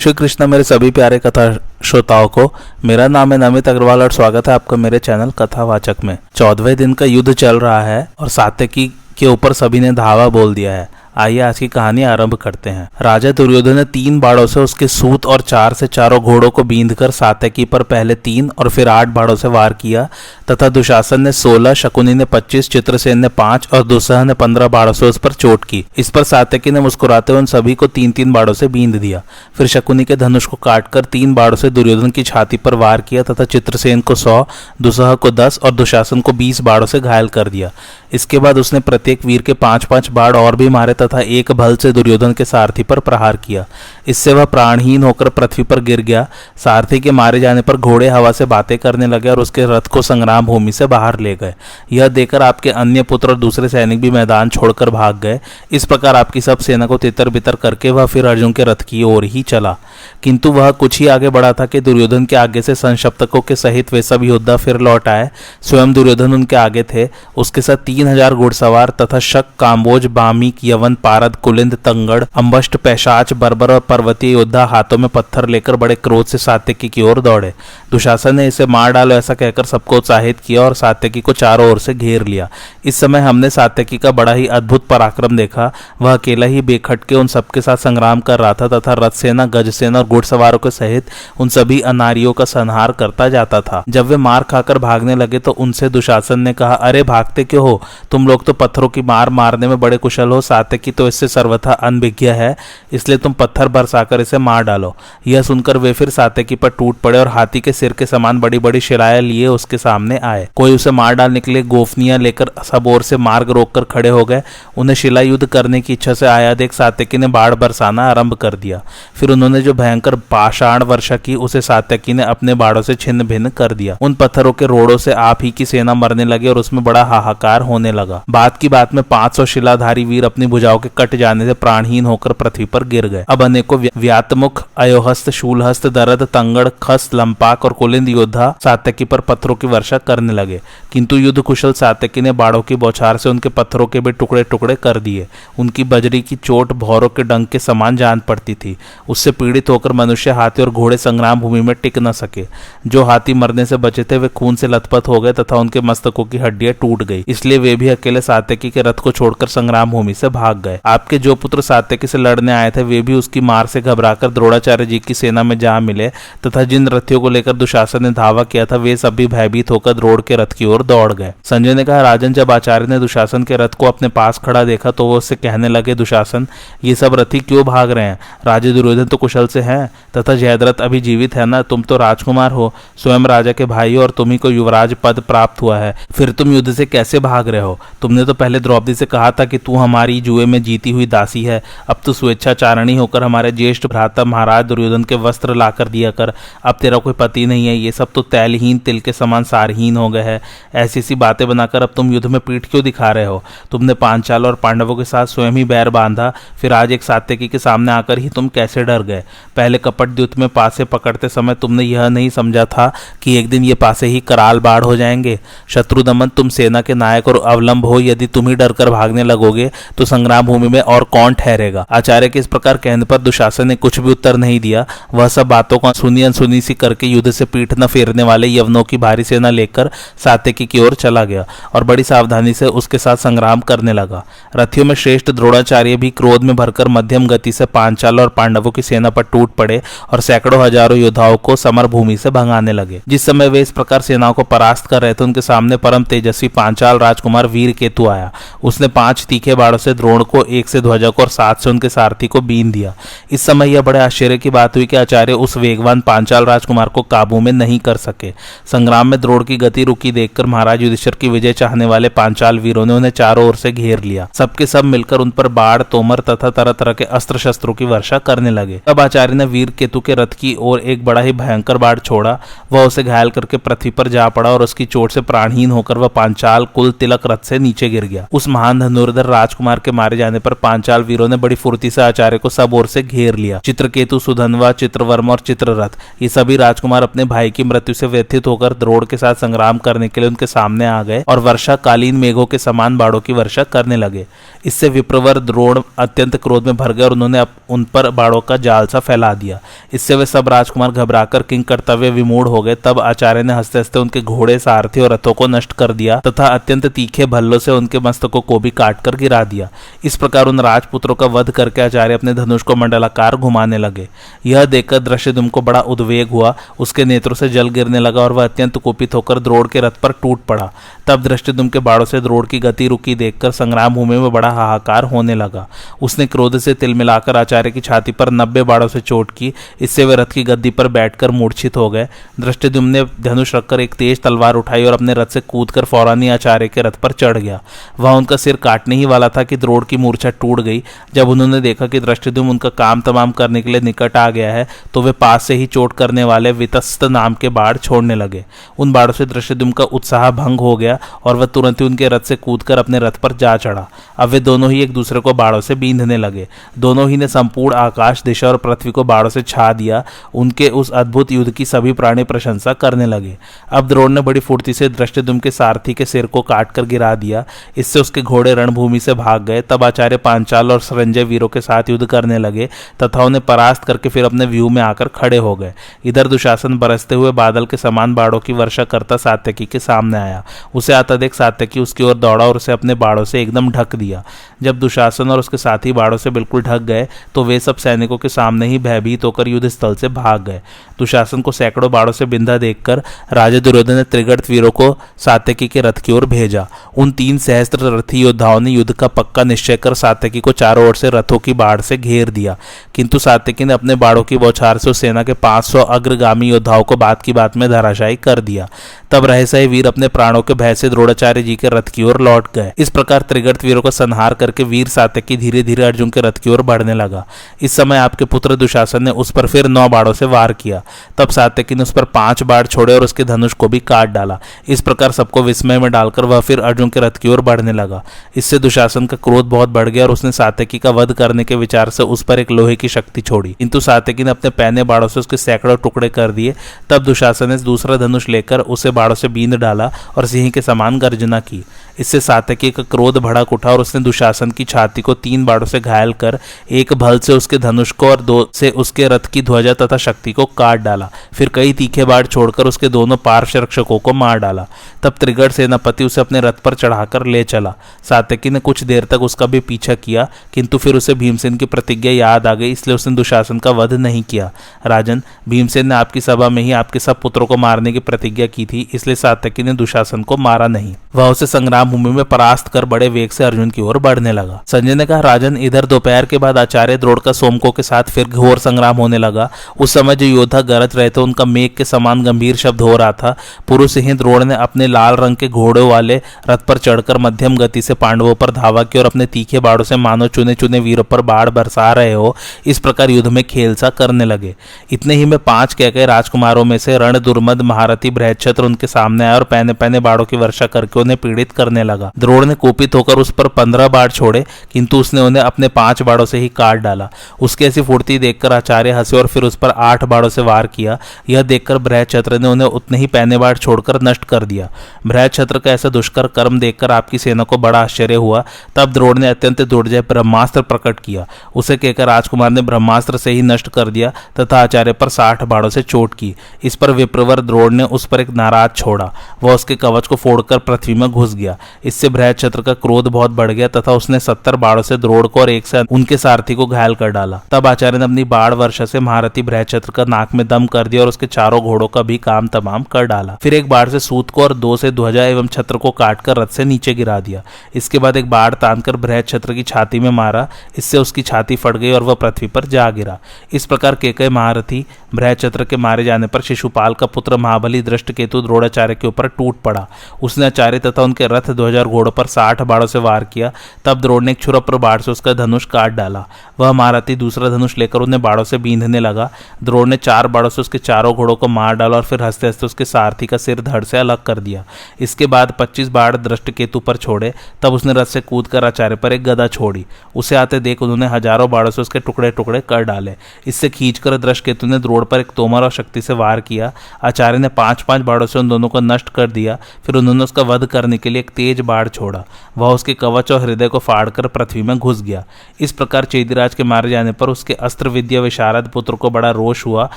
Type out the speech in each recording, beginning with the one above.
श्री कृष्ण मेरे सभी प्यारे कथा श्रोताओं को, मेरा नाम है नमित अग्रवाल और स्वागत है आपका मेरे चैनल कथावाचक में। 14वें दिन का युद्ध चल रहा है और सात्यकी के ऊपर सभी ने धावा बोल दिया है। आइए आज की कहानी आरंभ करते हैं। राजा दुर्योधन ने 3 बाड़ों से उसके सूत और 4 से चारों घोड़ों को बींधकर सात्यकी पर पहले 3 और फिर 8 बाड़ों से वार किया तथा दुशासन ने 16, शकुनी ने 25, चित्रसेन ने 5 और दुस्सह ने 15 बाड़ों से उस पर चोट की। इस पर सात्यकी ने मुस्कुराते हुए उन सभी को 3-3 बाड़ों से बींध दिया। फिर शकुनी के धनुष को काटकर 3 बाड़ों से दुर्योधन की छाती पर वार किया तथा चित्रसेन को 100, दुस्सह को 10 और दुशासन को 20 बाड़ों से घायल कर दिया। इसके बाद उसने प्रत्येक वीर के 5-5 बाड़ और भी मारे तथा एक भल से दुर्योधन के सारथी पर प्रहार किया। इससे वह प्राणहीन होकर पृथ्वी पर गिर गया। सारथी के मारे जाने पर घोड़े हवा से बातें करने लगे और उसके रथ को संग्राम भूमि से बाहर ले गए। यह देखकर आपके अन्य पुत्र और दूसरे सैनिक भी मैदान छोड़कर भाग गए। इस प्रकार आपकी सब सेना को तितर बितर करके वह फिर अर्जुन के रथ की ओर ही चला। किंतु वह कुछ ही आगे बढ़ा था कि दुर्योधन के आगे से संशप्तकों के सहित वे सब योद्धा फिर लौट आए। स्वयं दुर्योधन उनके आगे थे। उसके साथ 3000 घुड़सवार तथा शक, काम्बोज, बामिक, यवन, पारद, कुलिंद, तंगड़, अंबष्ट, पैशाच, बर्बर और पर्वतीय योद्धा हाथों में पत्थर लेकर बड़े क्रोध से सात्यकी की ओर दौड़े। दुशासन ने इसे मार डालो ऐसा कहकर सबको उत्साहित किया और सात्यकी को चारों ओर से घेर लिया। इस समय हमने सात्यकी का बड़ा ही अद्भुत पराक्रम देखा। वह अकेला ही बेखटके उन सबके साथ संग्राम कर रहा था तथा रथ सेना, गज सेना और घुड़सवारों के सहित उन सभी अनारियों का संहार करता जाता था। जब वे मार खाकर भागने लगे तो उनसे दुशासन ने कहा, अरे भागते क्यों हो? तुम लोग तो पत्थरों की मार मारने में बड़े कुशल हो। सात्यकी तो इससे सर्वथा अनभिज्ञ है, इसलिए तुम पत्थर बरसाकर इसे मार डालो। यह सुनकर वे फिर सात्यकी पर टूट पड़े और हाथी के सिर के समान बड़ी बड़ी शिलाएं लिए उसके सामने आए। कोई उसे मार डालने के लिए गोफनियां लेकर सब ओर से मार्ग रोककर खड़े हो गए। उन्हें शिला युद्ध करने की इच्छा से आया देख सात्यकी ने बाढ़ बरसाना आरंभ कर दिया। फिर उन्होंने जो भयंकर पाषाण वर्षा की उसे सात्यकी ने अपने बाड़ों से छिन्न भिन्न कर दिया। उन पत्थरों के रोड़ों से आप ही की सेना मरने लगी और उसमें बड़ा हाहाकार होने लगा। बात की बात में 500 शिलाधारी वीर अपनी भुजाओं के कट जाने से प्राणहीन होकर पृथ्वी पर गिर गए। अब अनेकों व्यातमुख, अयोहस्त, शूलहस्त, दरद, तंगड़, खस, लंपाक और कुलिंद योद्धा सात्यकी पर पत्थरों की वर्षा करने लगे। किंतु युद्ध कुशल सात्यकी ने बाड़ों की बौछार से उनके पत्थरों के भी टुकड़े टुकड़े कर दिए। उनकी बजरी की चोट भौरों के डंक के समान जान पड़ती थी। उससे पीड़ित होकर मनुष्य, हाथी और घोड़े संग्राम भूमि में टिक न सके। जो हाथी मरने से बचे थे वे खून से लथपथ हो गए तथा उनके मस्तकों की हड्डियां टूट गई। इसलिए वे भी अकेले सात्यकी के रथ को छोड़कर संग्राम भूमि से भाग गए। आपके जो पुत्र सात्यकी से लड़ने आए थे वे भी उसकी मार से घबराकर द्रोणाचार्य जी की सेना में जा मिले तथा जिन रथियों को लेकर दुशासन ने धावा किया था वे सभी भयभीत होकर द्रोण के रथ की ओर दौड़ गए। संजय ने कहा, राजन, जब आचार्य ने दुशासन के रथ को अपने पास खड़ा देखा तो वो उससे कहने लगे, दुशासन, ये सब रथी क्यों भाग रहे हैं? राजा दुर्योधन तो कुशल से हैं तथा जयद्रथ अभी जीवित है ना। तुम तो राजकुमार हो, स्वयं राजा के भाई हो और तुम्ही को युवराज पद प्राप्त हुआ है, फिर तुम युद्ध से कैसे भाग रहे हो? तुमने तो पहले द्रौपदी से कहा था कि तू हमारी जुए में जीती हुई दासी है। अब तो स्वेच्छाचारणी होकर हमारे ज्येष्ठ भ्राता महाराज दुर्योधन के वस्त्र लाकर दिया कर। अब तेरा कोई पति नहीं है। ये सब तो तैलहीन तिल के समान सारहीन हो गए हैं। ऐसी सी बातें बनाकर अब तुम युद्ध में पीठ क्यों दिखा रहे हो? तुमने पांचाल और पांडवों के साथ स्वयं ही बैर बांधा, फिर आज एक सात्यकी के सामने आकर ही तुम कैसे डर गए? पहले कपट द्युत में पासे पकड़ते समय तुमने यह नहीं समझा था कि एक दिन ये पासे ही कराल बाढ़ हो जाएंगे? शत्रुदमन, तुम सेना के नायक और अवलंब हो। यदि तुम ही डरकर भागने लगोगे तो संग्राम भूमि में और कौन ठहरेगा? आचार्य के इस प्रकार कहने पर दुशासन ने कुछ भी उत्तर नहीं दिया। वह सब बातों को सुनी अनसुनी सी करके युद्ध से पीठ न फेरने वाले यवनों की भारी सेना लेकर सात्यकी की ओर चला गया और बड़ी सावधानी से उसके साथ संग्राम करने लगा। रथियों में श्रेष्ठ द्रोणाचार्य भी क्रोध में भरकर मध्यम गति से पांचाल और पांडवों की सेना पर टूट पड़े और सैकड़ों हजारों योद्धाओं को समर भूमि से भगाने लगे। जिस समय वे इस प्रकार सेनाओं को परास्त कर रहे थे उनके सामने परम तेजस्वी पांचाल राजकुमार वीर केतु आया। उसने 5 तीखे बाड़ों से द्रोण को, 1 से ध्वजा को और 7 से उनके सारथी को बीन दिया। इस समय यह बड़े आश्चर्य की बात हुई कि आचार्य उस वेगवान पांचाल राजकुमार को काबू में नहीं कर सके। संग्राम में द्रोण की गति रुकी देखकर महाराज युधिष्ठिर की विजय चाहने वाले पांचाल वीरों ने उन्हें चारों ओर से घेर लिया। सबके सब मिलकर उन पर बाढ़, तोमर तथा तरह तरह के अस्त्र शस्त्रों की वर्षा करने लगे। तब आचार्य ने वीर केतु के रथ की ओर एक बड़ा ही भयंकर बाढ़ छोड़ा। वह उसे घायल करके पृथ्वी पर जा पड़ा और उसकी चोट से प्राणहीन होकर वह पांचाल कुल तिलक रथ से नीचे गिर गया। उस महान धनुर्धर राजकुमार के मारे मारे जाने पर पांचाल वीरों ने बड़ी फुर्ती से आचार्य को सब ओर से घेर लिया। चित्रकेतु, सुधन्वा, चित्रवर्मा और चित्ररथ ये सभी राजकुमार अपने भाई की मृत्यु से व्यथित होकर द्रोण के साथ संग्राम करने के लिए उनके सामने आ गए और वर्षाकालीन मेघों के समान बाड़ों की वर्षा करने लगे। इससे विप्रवर द्रोण अत्यंत क्रोध में भर गए और उन्होंने उन पर बाड़ों का जाल सा फैला दिया। इससे वे सब राजकुमार घबराकर किंग कर्तव्य विमूढ़ हो गए। तब आचार्य ने हंसते हंसते उनके घोड़े, सारथी और रथों को नष्ट कर दिया तथा अत्यंत तीखे भल्लों से उनके मस्तकों को भी काटकर गिरा दिया। इस प्रकार उन राजपुत्रों का वध करके आचार्य अपने धनुष को मंडलाकार घुमाने लगे। यह देखकर दृष्टद्युम्न को बड़ा उद्वेग हुआ, उसके नेत्रों से जल गिरने लगा और वह अत्यंत कुपित होकर द्रोण के रथ पर टूट पड़ा। तब दृष्टद्युम्न के बाड़ों से द्रोण की गति रुकी देखकर संग्राम भूमि में बड़ा हाहाकार होने लगा। उसने क्रोध से तिल मिलाकर आचार्य की छाती पर 90 बाड़ों से चोट की। इससे वे रथ की गद्दी पर बैठकर मूर्छित हो गए। दृष्टद्युम्न ने धनुष रखकर एक तेज तलवार उठाई और अपने रथ से कूदकर फौरन ही आचार्य के रथ पर चढ़ गया। वह उनका सिर काटने ही वाला था कि द्रोण की मूर्छा टूट गई। जब उन्होंने देखा कि दृष्टद्युम्न उनका काम तमाम करने के लिए निकट आ गया है तो वे पास से ही चोट करने वाले वितस्त नाम के बाढ़ छोड़ने लगे। उन बाढ़ों से दृष्टद्युम्न का उत्साह भंग हो गया और वह तुरंत ही उनके रथ से कूदकर अपने रथ पर जा चढ़ा। अब वे दोनों ही एक दूसरे को बाड़ों से बींधने लगे। दोनों ही ने संपूर्ण आकाश, दिशा और पृथ्वी को बाड़ों से छा दिया। उनके उस अद्भुत युद्ध की सभी प्राणी प्रशंसा करने लगे। अब द्रोण ने बड़ी फुर्ती से दृष्टद्युम्न के सारथी के सिर को काटकर गिरा दिया। इससे उसके घोड़े रणभूमि से भाग गए। तब आचार्य पांचाल और संजय वीरों के साथ युद्ध करने लगे तथा उन्हें परास्त करके फिर अपने व्यूह में आकर खड़े हो गए। इधर दुशासन बरसते हुए बादल के समान बाड़ों की वर्षा करता सात्यकी के सामने आया। उसे आता देख सात्यकी उसकी ओर दौड़ा और उसे अपने बाड़ों से एकदम ढक दिया। जब दुशासन और उसके साथी बाड़ों से बिल्कुल ढक गए तो वे सब सैनिकों के सामने ही भयभीत होकर युद्ध स्थल से भाग गए। दुशासन को सैकड़ों बाड़ों से बिंधा देखकर राजा दुर्योधन ने त्रिगर्त वीरों को सात्यकी के रथ की ओर भेजा। उन 3 सहस्त्र रथी योद्धाओं ने युद्ध का पक्का निश्चय कर सात्यकी को चारों ओर से रथों की बाढ़ से घेर दिया, किंतु सात्यकी ने अपने बाड़ों की बौछार से उस सेना के 500 अग्रगामी योद्धाओं को बात की बात में धराशायी कर दिया। तब रहस्यी वीर अपने प्राणों के भय से द्रोणाचार्य जी के रथ की ओर लौट गए। इस प्रकार त्रिगर्त वीरों का संहार करके वीर सात्यकी धीरे धीरे अर्जुन के रथ की ओर बढ़ने लगा। इस समय आपके पुत्र दुशासन ने उस पर फिर 9 बाड़ों से वार किया। तब सात्यकी ने उस पर 5 बाढ़ छोड़े और उसके धनुष को भी काट डाला। इस प्रकार सबको विस्मय में डालकर वह फिर अर्जुन के रथ की ओर बढ़ने लगा। इससे दुशासन का क्रोध बहुत बढ़ गया और उसने सात्यकी का वध करने के विचार से उस पर एक लोहे की शक्ति छोड़ी, किंतु सात्यकी ने अपने पैने बाड़ों से उसके सैकड़ों टुकड़े कर दिए। तब दुशासन ने दूसरा धनुष लेकर उसे बाड़ों से बींध डाला और सिंह के समान गर्जना की। इससे सात्यकी का क्रोध भड़क उठा और उसने दुशासन की छाती को 3 बाड़ों से घायल कर एक भल से उसके धनुष को और 2 से उसके रथ की ध्वजा तथा शक्ति को काट डाला। फिर कई तीखे बाढ़ छोड़कर उसके दोनों पार्श्व रक्षकों को मार डाला। तब त्रिगर्त सेनापति उसे अपने रथ पर चढ़ाकर ले चला। सात्यकी ने कुछ देर तक उसका भी पीछा किया, किंतु फिर उसे भीमसेन की प्रतिज्ञा याद आ गई, इसलिए उसने दुशासन का वध नहीं किया। राजन, भीमसेन ने आपकी सभा में ही आपके सब पुत्रों को मारने की प्रतिज्ञा की थी, इसलिए सात्यकी ने दुशासन को मारा नहीं। वह उसे संग्राम भूमि में परास्त कर बड़े वेग से अर्जुन की ओर बढ़ने लगा। संजय ने कहा, राजन, इधर दोपहर के बाद आचार्य द्रोण का सोमकों के साथ फिर घोर संग्राम होने लगा। उस समय जो योद्धा गरज रहे थे उनका मेघ के समान गंभीर शब्द हो रहा था। पुरुष सिंह द्रोण ने अपने लाल रंग के घोड़ों वाले रथ पर चढ़कर मध्यम गति से पांडवों पर धावा की और अपने तीखे बाड़ों से मानो चुने चुने वीरों पर बाढ़ बरसा रहे हो, इस प्रकार युद्ध में खेल सा करने लगे। इतने ही में 5 कहके राजकुमारों में से रण दुर्मद महारथी बृहच्छत्र उनके सामने आया और पहने पहने बाड़ों की वर्षा करके उन्हें पीड़ित करने लगा। द्रोण ने कोपित होकर उस पर 15 बाढ़ छोड़े, किंतु उसने उन्हें अपने 5 बाड़ों से ही काट डाला। उसकी ऐसी फुर्ती देखकर आचार्य हंसे और फिर उस पर 8 बाड़ों से वार किया। यह देखकर बृहच्छत्र ने उन्हें उतने ही पहने बाढ़ छोड़कर नष्ट कर दिया। बृहच्छत्र का ऐसा दुष्कर कर्म देखकर आपकी सेना को बड़ा आश्चर्य हुआ। तब द्रोण ने अत्यंत दुर्जय ब्रह्मास्त्र प्रकट किया। उसे कहकर राजकुमार ने ब्रह्मास्त्र से ही नष्ट कर दिया तथा आचार्य पर 60 बाड़ों से चोट की। इस पर विप्रवर द्रोण ने उस पर एक नाराज छोड़ा। वह उसके कवच को फोड़कर पृथ्वी में घुस गया। इससे बृहच्छत्र का क्रोध बहुत बढ़ गया तथा उसने 70 बाड़ों से द्रोण को और एक से उनके सारथी को घायल कर डाला। तब आचार्य ने अपनी बाढ़ वर्षा से महारथी बृहच्छत्र का नाक में दम कर दिया और उसके चारों घोड़ों का भी काम तमाम कर डाला। फिर एक बाढ़ से सूत को और 2 से ध्वजा एवं छत्र को काटकर रथ से नीचे गिरा दिया। इसके बाद एक बाढ़ तानकर बृहच्छत्र की छाती में मारा। इससे उसकी छाती फट गई और वह पृथ्वी पर जा गिरा। इस प्रकार केकय महारथी बृहच्छत्र के मारे जाने पर शिशुपाल का पुत्र महाबली दृष्टकेतु द्रोणाचार्य के ऊपर टूट पड़ा। उसने आचार्य तथा उनके रथ 2000 घोड़ों पर 60 बाणों से वार किया। तब द्रोण ने एक छुरप्र बाण से उसका धनुष काट डाला। वह महारथी दूसरा धनुष लेकर उन्हें बाणों से बींधने लगा। द्रोण ने 4 बाणों से उसके चारों घोड़ों को मार डाला और फिर हंसते हंसते उसके सारथी का सिर धड़ से अलग कर दिया। इसके बाद 25 बाण दृष्टकेतु पर छोड़े। तब उसने रथ से कूदकर आचार्य पर एक गदा छोड़ी। उसे आते देख उन्होंने हजारों बाणों से उसके टुकड़े टुकड़े कर डाले। इससे खींचकर दृष्टकेतु ने द्रोण पर एक तोमर और शक्ति से वार किया। आचार्य ने 5-5 बाणों से उन दोनों को नष्ट कर दिया। फिर उन्होंने उसका वध करने के लिए एक तेज बाण छोड़ा। वह उसके कवच और हृदय को फाड़कर पृथ्वी में घुस गया। इस प्रकार चेदीराज के मारे जाने पर उसके अस्त्र विद्या विशारद पुत्र को बड़ा रोष हुआ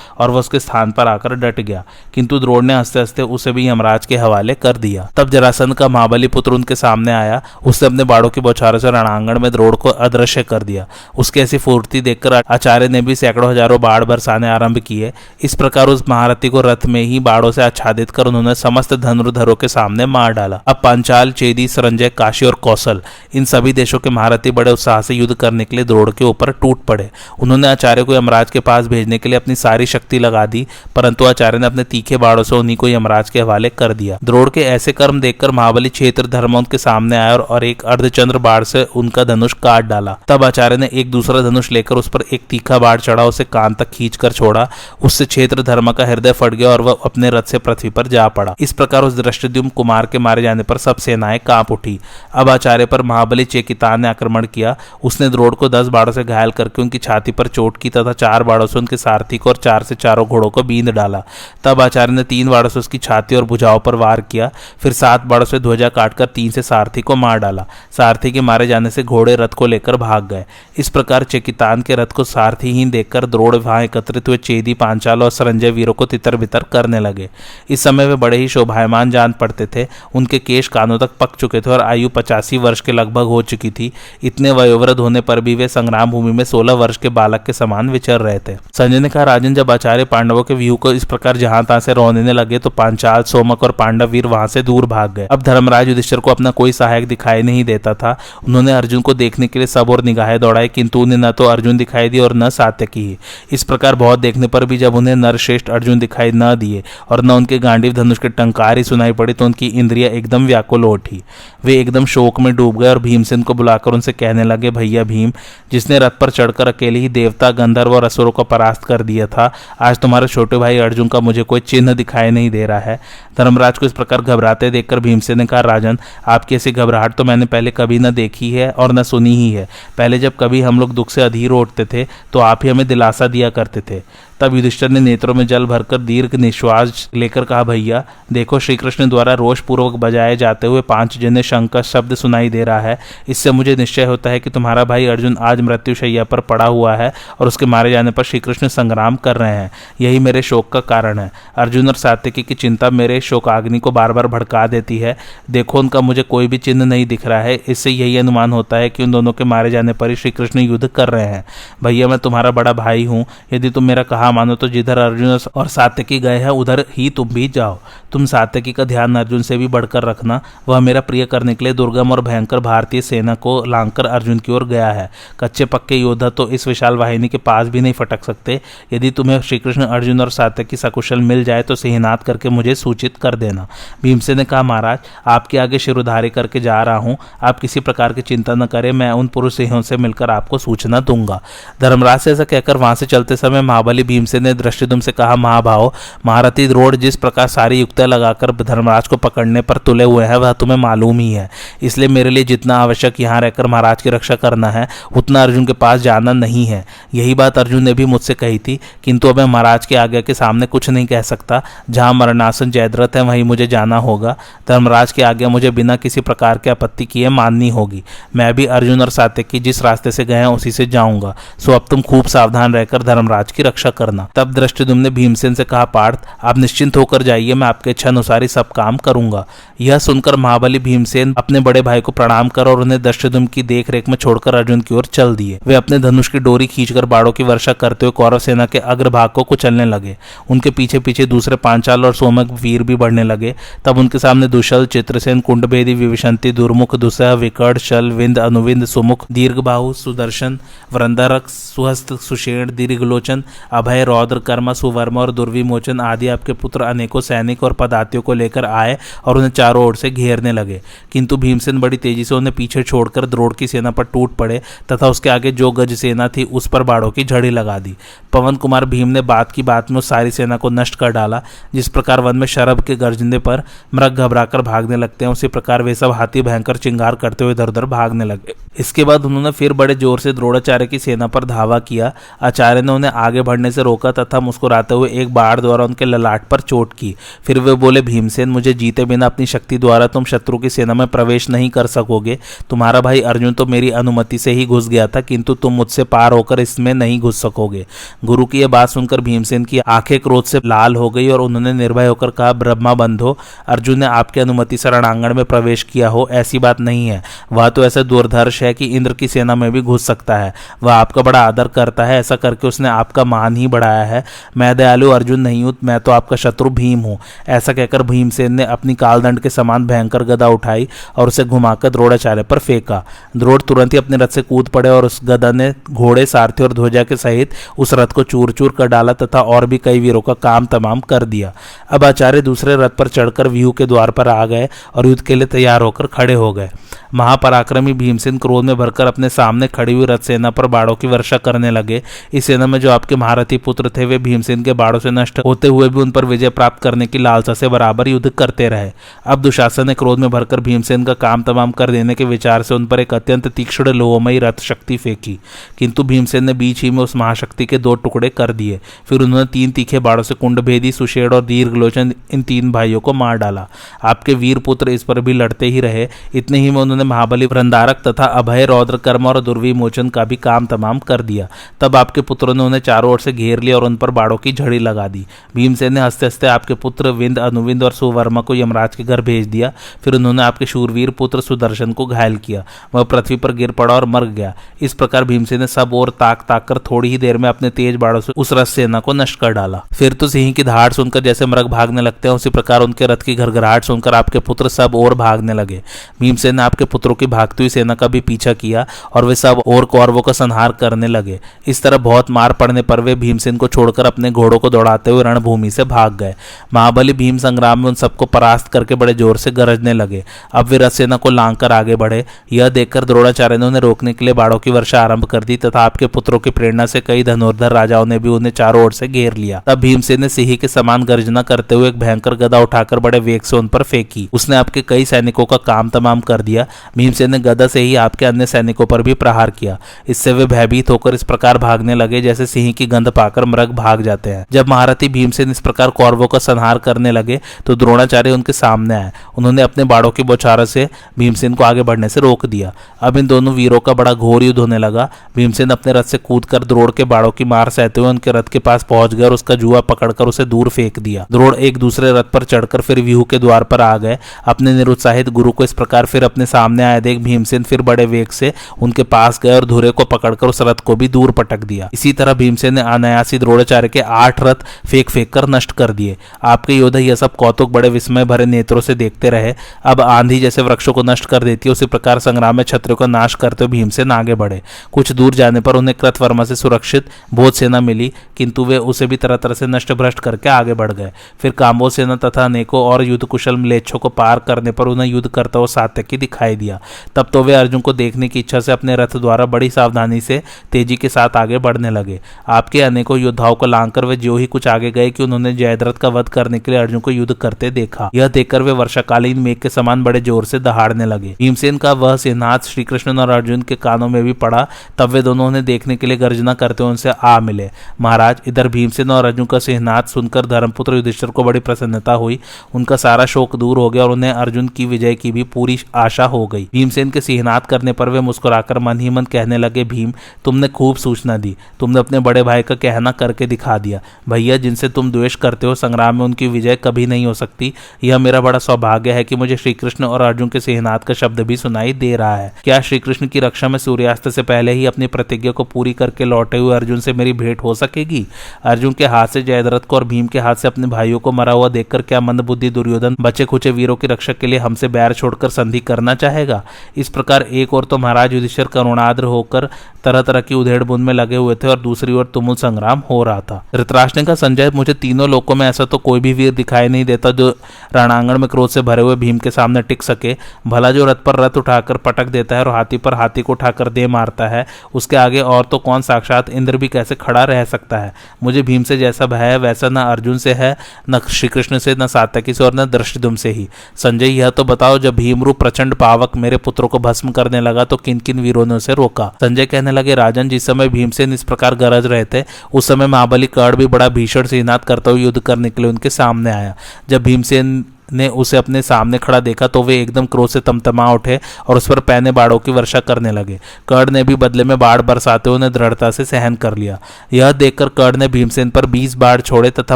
और वह उसके स्थान पर आकर डट गया, किंतु द्रोण ने हंसते हंसते उसे भी यमराज के हवाले कर दिया। तब जरासंध का महाबली पुत्र उनके सामने आया। उसने अपने बाणों की बौछारों से रणांगण में द्रोण को अदृश्य कर दिया। उसकी ऐसी फुर्ती देखकर आचार्य ने भी सैकड़ों हजारों बाण बरसाने आरंभ किए। इस प्रकार उस महारथी को रथ में ही बाणों से आच्छादित कर उन्होंने समस्त धनुर्धरों के सामने मार डाला। अब पांचाल, चेदी, संजय, काशी और कौशल इन सभी देशों के महारथी बड़े उत्साह से युद्ध करने के लिए द्रोण के ऊपर टूट पड़े। उन्होंने आचार्य को यमराज के पास भेजने के लिए अपनी सारी शक्ति लगा दी, परंतु आचार्य ने अपने तीखे बाणों से उन्हीं को यमराज के हवाले कर दिया। द्रोण के ऐसे कर्म देखकर महाबली क्षेत्र धर्म उनके सामने आया और एक अर्धचंद्र बाण से उनका धनुष काट डाला। तब आचार्य ने एक दूसरा धनुष लेकर उस पर एक तीखा बाण चढ़ा, उसे कान तक खींचकर छोड़ा। उससे क्षेत्र धर्म का हृदय फट गया और वह अपने रथ से पृथ्वी पर जा पड़ा। इस प्रकार उस दृष्टद्युम्न कुमार के मारे जाने पर सब सेनाएं कांप उठी। अब आचार्य पर महाबली चेकितान ने आक्रमण किया। उसने द्रोण को 10 बाणों से घायल करके उनकी छाती पर चोट की तथा 4 बाणों से उनके सारथी को और 4 से चारों घोड़ों को बींध डाला। तब आचार्य ने 3 बाणों से उसकी छाती और भुजाओं पर वार किया। फिर 7 बाणों से ध्वजा काटकर 3 से सारथी को मार डाला। सारथी के मारे जाने से घोड़े रथ को लेकर भाग गए। इस प्रकार चेकितान के रथ को सारथीहीन देखकर द्रोण वहां एकत्रित हुए चेदी, पांचाल और संजय वीरों को तितर बितर करने लगे। इस समय वे बड़े ही शोभायमान जान पड़ते थे। उनके केश कानों तक पक चुके थे और आयु 85 वर्ष के लगभग हो चुकी थी। इतने वयोवृद्ध होने पर भी वे संग्राम भूमि में 16 वर्ष के बालक के समान विचर रहे थे। संजय ने कहा, राजन, जब आचार्य पांडवों के व्यूह को इस प्रकार जहां तहां से रौंदने लगे तो पांचाल, सोमक और पांडव वीर वहां से दूर भाग गए। अब धर्मराज युधिष्ठिर को अपना कोई सहायक दिखाई नहीं देता था। उन्होंने अर्जुन को देखने के लिए सब और निगाहें दौड़ाई, किंतु उन्हें न तो अर्जुन दिखाई दिए और न सात्यकी ही। इस प्रकार बहुत देखने पर भी जब उन्हें नरश्रेष्ठ अर्जुन दिखाई न दिए और न उनके गांडीव धनुष के टंकार ही सुनाई पड़ी तो उनकी इंद्रियां एकदम व्याकुल हो उठी। वे एकदम शोक में डूब गए और भीमसेन को बुलाकर उनसे कहने लगे, भैया भीम, जिसने रथ पर चढ़कर अकेले ही देवता, गंधर्व और असुरों को परास्त कर दिया था, आज तुम्हारे छोटे भाई अर्जुन का मुझे कोई चिन्ह दिखाई नहीं दे रहा है। धर्मराज को इस प्रकार घबराते देखकर भीमसेन ने कहा, राजन, आपकी ऐसी घबराहट तो मैंने पहले कभी न देखी है और न सुनी ही है। पहले जब कभी हम लोग दुख से अधीर उठते थे तो आप ही हमें दिलासा दिया करते थे। तब युधिष्ठिर ने नेत्रों में जल भरकर दीर्घ निश्वास लेकर कहा, भैया देखो, श्री कृष्ण द्वारा रोष पूर्वक बजाए जाते हुए 5 जने शंख का शब्द सुनाई दे रहा है। इससे मुझे निश्चय होता है कि तुम्हारा भाई अर्जुन आज मृत्युशैया पर पड़ा हुआ है और उसके मारे जाने पर श्री कृष्ण संग्राम कर रहे हैं। यही मेरे शोक का कारण है। अर्जुन और सात्यकी की चिंता मेरे शोकाग्नि को बार बार भड़का देती है। देखो, उनका मुझे कोई भी चिन्ह नहीं दिख रहा है। इससे यही अनुमान होता है कि उन दोनों के मारे जाने पर ही श्री कृष्ण युद्ध कर रहे हैं। भैया, मैं तुम्हारा बड़ा भाई हूँ। यदि तुम मेरा कहा मानो तो जिधर अर्जुन और सात्यकी गए हैं उधर ही तुम भी जाओ। तुम सात्यकी का ध्यान अर्जुन से भी बढ़कर रखना। वह मेरा प्रिय करने के लिए दुर्गम और भयंकर भारतीय सेना को लांघकर अर्जुन की ओर गया है। कच्चे पक्के योद्धा तो इस विशाल वाहिनी के पास भी नहीं फटक सकते। यदि तुम्हें श्रीकृष्ण, अर्जुन और सात्यकी सकुशल मिल जाए तो सिंहनाद करके मुझे सूचित कर देना। भीमसेन ने कहा, महाराज, आपके आगे शिरोधारी करके जा रहा हूँ। आप किसी प्रकार की चिंता न करें, मैं उन पुरुष सिंहों से मिलकर आपको सूचना दूंगा। धर्मराज से ऐसा कहकर वहां से चलते समय महाबली भीमसेन ने दृष्टिदुम्न से कहा, महाभाव, महारथी द्रोण जिस प्रकार सारी युक्तियां लगाकर धर्मराज को पकड़ने पर तुले हुए हैं वह तुम्हें मालूम ही है। इसलिए मेरे लिए जितना आवश्यक यहाँ रहकर महाराज की रक्षा करना है उतना अर्जुन के पास जाना नहीं है। यही बात अर्जुन ने भी मुझसे कही थी, किंतु अब मैं महाराज के आज्ञा के सामने कुछ नहीं कह सकता। जहाँ मरणासन जयद्रथ है वहीं मुझे जाना होगा। धर्मराज की आज्ञा मुझे बिना किसी प्रकार की आपत्ति किए माननी होगी। मैं भी अर्जुन और सात्यकी जिस रास्ते से गए हैं उसी से जाऊंगा। सो अब तुम खूब सावधान रहकर धर्मराज की रक्षा करना। तब दृष्टिदुम्न ने भीमसेन से कहा, पार्थ, आप निश्चिंत होकर जाइए, मैं आपके इच्छा अनुसार ही सब काम करूंगा। यह सुनकर महाबली भीमसेन अपने बड़े भाई को प्रणाम कर और उन्हें दृष्टिदुम्न की देख रेख में छोड़कर अर्जुन की ओर चल दिए। वे अपने धनुष की डोरी खींचकर बाणों की वर्षा करते हुए कौरव सेना के अग्रभाग को कुचलने लगे। उनके पीछे पीछे दूसरे पांचाल और सोमक वीर भी बढ़ने लगे। तब उनके सामने दुशल, चित्रसेन, कुंडभेदी, विविशंति, दुर्मुख, दुसह, विकट, शल, विंद, अनुविंद, सुमुख, दीर्घबाहु, सुदर्शन, वृंदारक, सुहस्त, सुषेण, दीर्घलोचन, अभय, अभय, रौद्र, कर्म, सुवर्मा और दुर्विमोचन आदि आपके पुत्र अनेकों सैनिक और पदातियों को लेकर आए और उन्हें चारों ओर से घेरने लगे। किंतु भीमसेन बड़ी तेजी से उन्हें पीछे छोड़कर द्रोण की सेना पर टूट पड़े तथा उसके आगे जो गज सेना थी उस पर बाड़ों की झड़ी लगा दी। पवन कुमार भीम ने बात की बात में उस सारी सेना को नष्ट कर डाला। जिस प्रकार वन में शरभ के गर्जने पर मृग घबराकर भागने लगते हैं, उसी प्रकार वे सब हाथी भयंकर चिंगार करते हुए इधर उधर भागने लगे। इसके बाद उन्होंने फिर बड़े जोर से द्रोणाचार्य की सेना पर धावा किया। आचार्य ने उन्हें आगे बढ़ने से रोका तथा मुस्कुराते हुए एक बाण द्वारा उनके ललाट पर चोट की। फिर वे बोले, भीमसेन, मुझे जीते बिना अपनी शक्ति द्वारा तुम शत्रु की सेना में प्रवेश नहीं कर सकोगे। तुम्हारा भाई अर्जुन तो मेरी अनुमति से ही घुस गया था, किंतु तुम मुझसे पार होकर इसमें नहीं घुस सकोगे। गुरु की यह बात सुनकर भीमसेन की आंखें क्रोध से लाल हो गई और उन्होंने निर्भय होकर कहा, ब्रह्मा बंधो, अर्जुन ने आपकी अनुमति से रणांगण में प्रवेश किया हो, ऐसी बात नहीं है। वह तो ऐसा दुर्धर्ष है कि इंद्र की सेना में भी घुस सकता है। वह आपका बड़ा आदर करता है, ऐसा करके उसने आपका मान ही बढ़ाया है। मैं दयालु अर्जुन नहीं हूं, मैं तो आपका शत्रु भीम हूं। ऐसा कहकर भीमसेन ने अपनी कालदंड के समान भयंकर गदा उठाई और उसे घुमाकर द्रोणाचार्य पर फेंका। द्रोण तुरंत ही अपने रथ से कूद पड़े और उस गदा ने घोड़े, सारथी और ध्वजा के सहित उस रथ को चूर चूर कर डाला तथा और भी कई वीरों का काम तमाम कर दिया। अब आचार्य दूसरे रथ पर चढ़कर व्यूह के द्वार पर आ गए और युद्ध के लिए तैयार होकर खड़े हो गए। महापराक्रमी भीमसेन क्रोध में भरकर अपने सामने खड़ी हुई रथ सेना पर बाड़ों की वर्षा करने लगे। इस सेना में जो आपके महारथी पुत्र थे वे भीमसेन के बाड़ों से नष्ट होते हुए भी उन पर विजय प्राप्त करने की लालसा से बराबर युद्ध करते रहे। अब दुशासन ने क्रोध में भरकर भीमसेन का काम तमाम कर देने के विचार से उन पर एक अत्यंत तीक्ष्ण लोहमयी रथ शक्ति फेंकी, किंतु भीमसेन ने बीच ही में उस महाशक्ति के 2 टुकड़े कर दिए। फिर उन्होंने 3 तीखे बाड़ों से कुंडभेदी, सुषेण और दीर्घलोचन इन 3 भाइयों को मार डाला। आपके वीर पुत्र इस पर भी लड़ते ही रहे। इतने ही में उन्होंने महाबली वृंदारक तथा अभय, रौद्र, कर्म और दुर्विमोचन का भी काम तमाम कर दिया। तब आपके पुत्रों ने उन्हें चारों ओर से घेर लिया और उन पर बाड़ों की झड़ी लगा दी। भीमसेन ने हंसते हंसते आपके पुत्र विंद, अनुविंद और सुवर्मा को यमराज के घर भेज दिया। फिर उन्होंने आपके शूरवीर पुत्र सुदर्शन को घायल किया। वह पृथ्वी पर गिर पड़ा और मर गया। इस प्रकार भीमसेन ने सब और ताक ताक कर थोड़ी ही देर में अपने तेज बाड़ों से उस रथ सेना को नष्ट कर डाला। फिर तो सिंह की दहाड़ सुनकर जैसे मृग भागने लगते हैं, उसी प्रकार उनके रथ की घरघराहट सुनकर आपके पुत्र सब और भागने लगे। भीमसेन ने आपके पुत्रों की भागती हुई सेना का भी पीछा किया और वे सब और कौरवों का संहार करने लगे। इस तरह बहुत मार पड़ने पर वे भीमसेन को छोड़कर अपने घोड़ों को दौड़ाते हुए रणभूमि से भाग गए। महाबली भीम संग्राम में उन सबको परास्त करके बड़े जोर से गरजने लगे। अब वे रथ सेना को लांग कर आगे बढ़े। यह देखकर द्रोणाचार्य ने उन्हें रोकने के लिए बाड़ों की वर्षा आरंभ कर दी तथा आपके पुत्रों की प्रेरणा से कई धनुर्धर राजाओं ने भी उन्हें चारों ओर से घेर लिया। तब भीमसेन ने सिंह के समान गर्जना करते हुए एक भयंकर गदा उठाकर बड़े वेग से उन पर फेंकी। उसने आपके कई सैनिकों का काम तमाम कर दिया। भीमसेन ने गदा से ही आपके अन्य सैनिकों पर भी प्रहार किया। इससे वे भयभीत होकर इस प्रकार भागने लगे जैसे सिंह की गंध पाकर मृग भाग जाते हैं। जब महारथी भीमसेन इस प्रकार कौरवों का संहार करने लगे तो द्रोणाचार्य उनके सामने आए। उन्होंने अपने बाड़ों की बौछारों से भीमसेन को आगे बढ़ने से रोक दिया। अब इन दोनों वीरों का बड़ा घोर युद्ध होने लगा। भीमसेन अपने रथ से कूदकर द्रोण के बाड़ों की मार सहते हुए उनके रथ के पास पहुंच गए और उसका जुआ पकड़कर उसे दूर फेंक दिया। द्रोण एक दूसरे रथ पर चढ़कर फिर व्यूह के द्वार पर आ गए। अपने निरुत्साहित गुरु को इस प्रकार फिर अपने सामने आए देख भीमसेन फिर बड़े वेग से उनके पास गए और धुरे को पकड़कर उस रथ को भी दूर पटक दिया। इसी तरह भीमसेन ने अनायासी द्रोणाचार्य के 8 रथ फेंक फेंक कर नष्ट कर दिए। आपके योद्धा यह सब कौतुक बड़े विस्मय भरे नेत्रों से देखते रहे। अब आंधी जैसे वृक्षों को नष्ट कर देती है, उसी प्रकार संग्राम में क्षत्रियों का नाश करते हुए भीमसेन आगे बढ़े। कुछ दूर जाने पर उन्हें कृतवर्मा से सुरक्षित बोध सेना मिली, किंतु वे उसे भी तरह तरह से नष्ट भ्रष्ट करके आगे बढ़ गए। फिर काम्बोज सेना तथा अनेकों और युद्ध कुशल म्लेच्छों को पार करने पर उन्हें युद्ध करता हुआ सात्यकी दिखाई दिया। तब तो वे अर्जुन को देखने की इच्छा से अपने रथ द्वारा बड़ी सावधानी से तेजी के साथ आगे बढ़ने लगे। आपके अनेकों योद्धाओं को लांघकर वे जो ही कुछ आगे गए कि उन्होंने जयद्रथ का वध करने के लिए अर्जुन को युद्ध करते देखा। यह देखकर वे वर्षाकालीन मेघ के समान बड़े जोर से दहाड़ने लगे। भीमसेन का वह सिंहनाद श्री कृष्ण और अर्जुन के कानों में भी पड़ा। तब वे दोनों उन्हें देखने के लिए गर्जना करते हुए उनसे आ मिले। महाराज, इधर भीमसेन और अर्जुन का सिंहनाद सुनकर धर्मपुत्र युधिष्ठिर को बड़ी प्रसन्नता हुई। उनका सारा शोक दूर हो गया और उन्हें अर्जुन की विजय की भी पूरी आशा हो गई। भीमसेन के सिंहनाद करने पर वे मुस्कुराकर मन ही मन कहने लगे, भीम, तुमने खूब सूचना दी। तुमने अपने बड़े भाई का कहना करके दिखा दिया। भैया, जिनसे तुम द्वेष करते हो, संग्राम में उनकी विजय कभी नहीं हो सकती। यह मेरा बड़ा सौभाग्य है कि मुझे श्री कृष्ण और अर्जुन के सिंहनाद का शब्द भी सुनाई दे रहा है। क्या श्री कृष्ण की रक्षा में सूर्यास्त से पहले ही अपनी प्रतिज्ञा को पूरी करके लौटे हुए अर्जुन से मेरी भेंट हो सकेगी? अर्जुन के हाथ से जयद्रथ को और भीम के हाथ से अपने भाइयों को मरा हुआ देखकर क्या मंदबुद्धि दुर्योधन बचे खुचे वीरों की रक्षा के लिए हमसे बैर छोड़कर संधि करना चाहेगा? इस प्रकार एक ओर तो महाराज युधिष्ठिर करुणाद्र होकर तरह तरह की उधेड़ बुन में लगे हुए थे और दूसरी ओर तुमुल संग्राम हो रहा था। धृतराष्ट्र ने कहा, संजय, मुझे तीनों लोकों में ऐसा तो कोई भी वीर दिखाई नहीं देता जो रणांगण में क्रोध से भरे हुए भीम के सामने टिक सके। भला जो रथ पर रथ उठाकर पटक देता है और हाथी पर हाथी को उठाकर दे मारता है, उसके आगे और तो कौन, साक्षात इंद्र भी कैसे खड़ा रह सकता है। मुझे भीम से जैसा भय है वैसा न अर्जुन से है, न श्री कृष्ण से, न सात्यकी से और न धृष्टद्युम्न से ही। संजय, यह तो बताओ, जब भीमरूप प्रचंड पावक मेरे पुत्रों को भस्म करने लगा तो किन किन वीरों ने उसे रोका। संजय कहने लगे, राजन, जिस समय भीमसेन इस प्रकार गरज रहे थे उस समय महाबली कर्ण भी बड़ा भीषण सिंहनाद करता हुआ युद्ध करने के लिए उनके सामने आया। जब भीमसेन ने उसे अपने सामने खड़ा देखा तो वे एकदम क्रोध से तमतमा उठे और उस पर पैने बाड़ों की वर्षा करने लगे। कर्ण ने भी बदले में बाढ़ बरसाते हुए दृढ़ता से सहन कर लिया। यह देखकर कर्ण ने भीमसेन पर 20 बाढ़ छोड़े तथा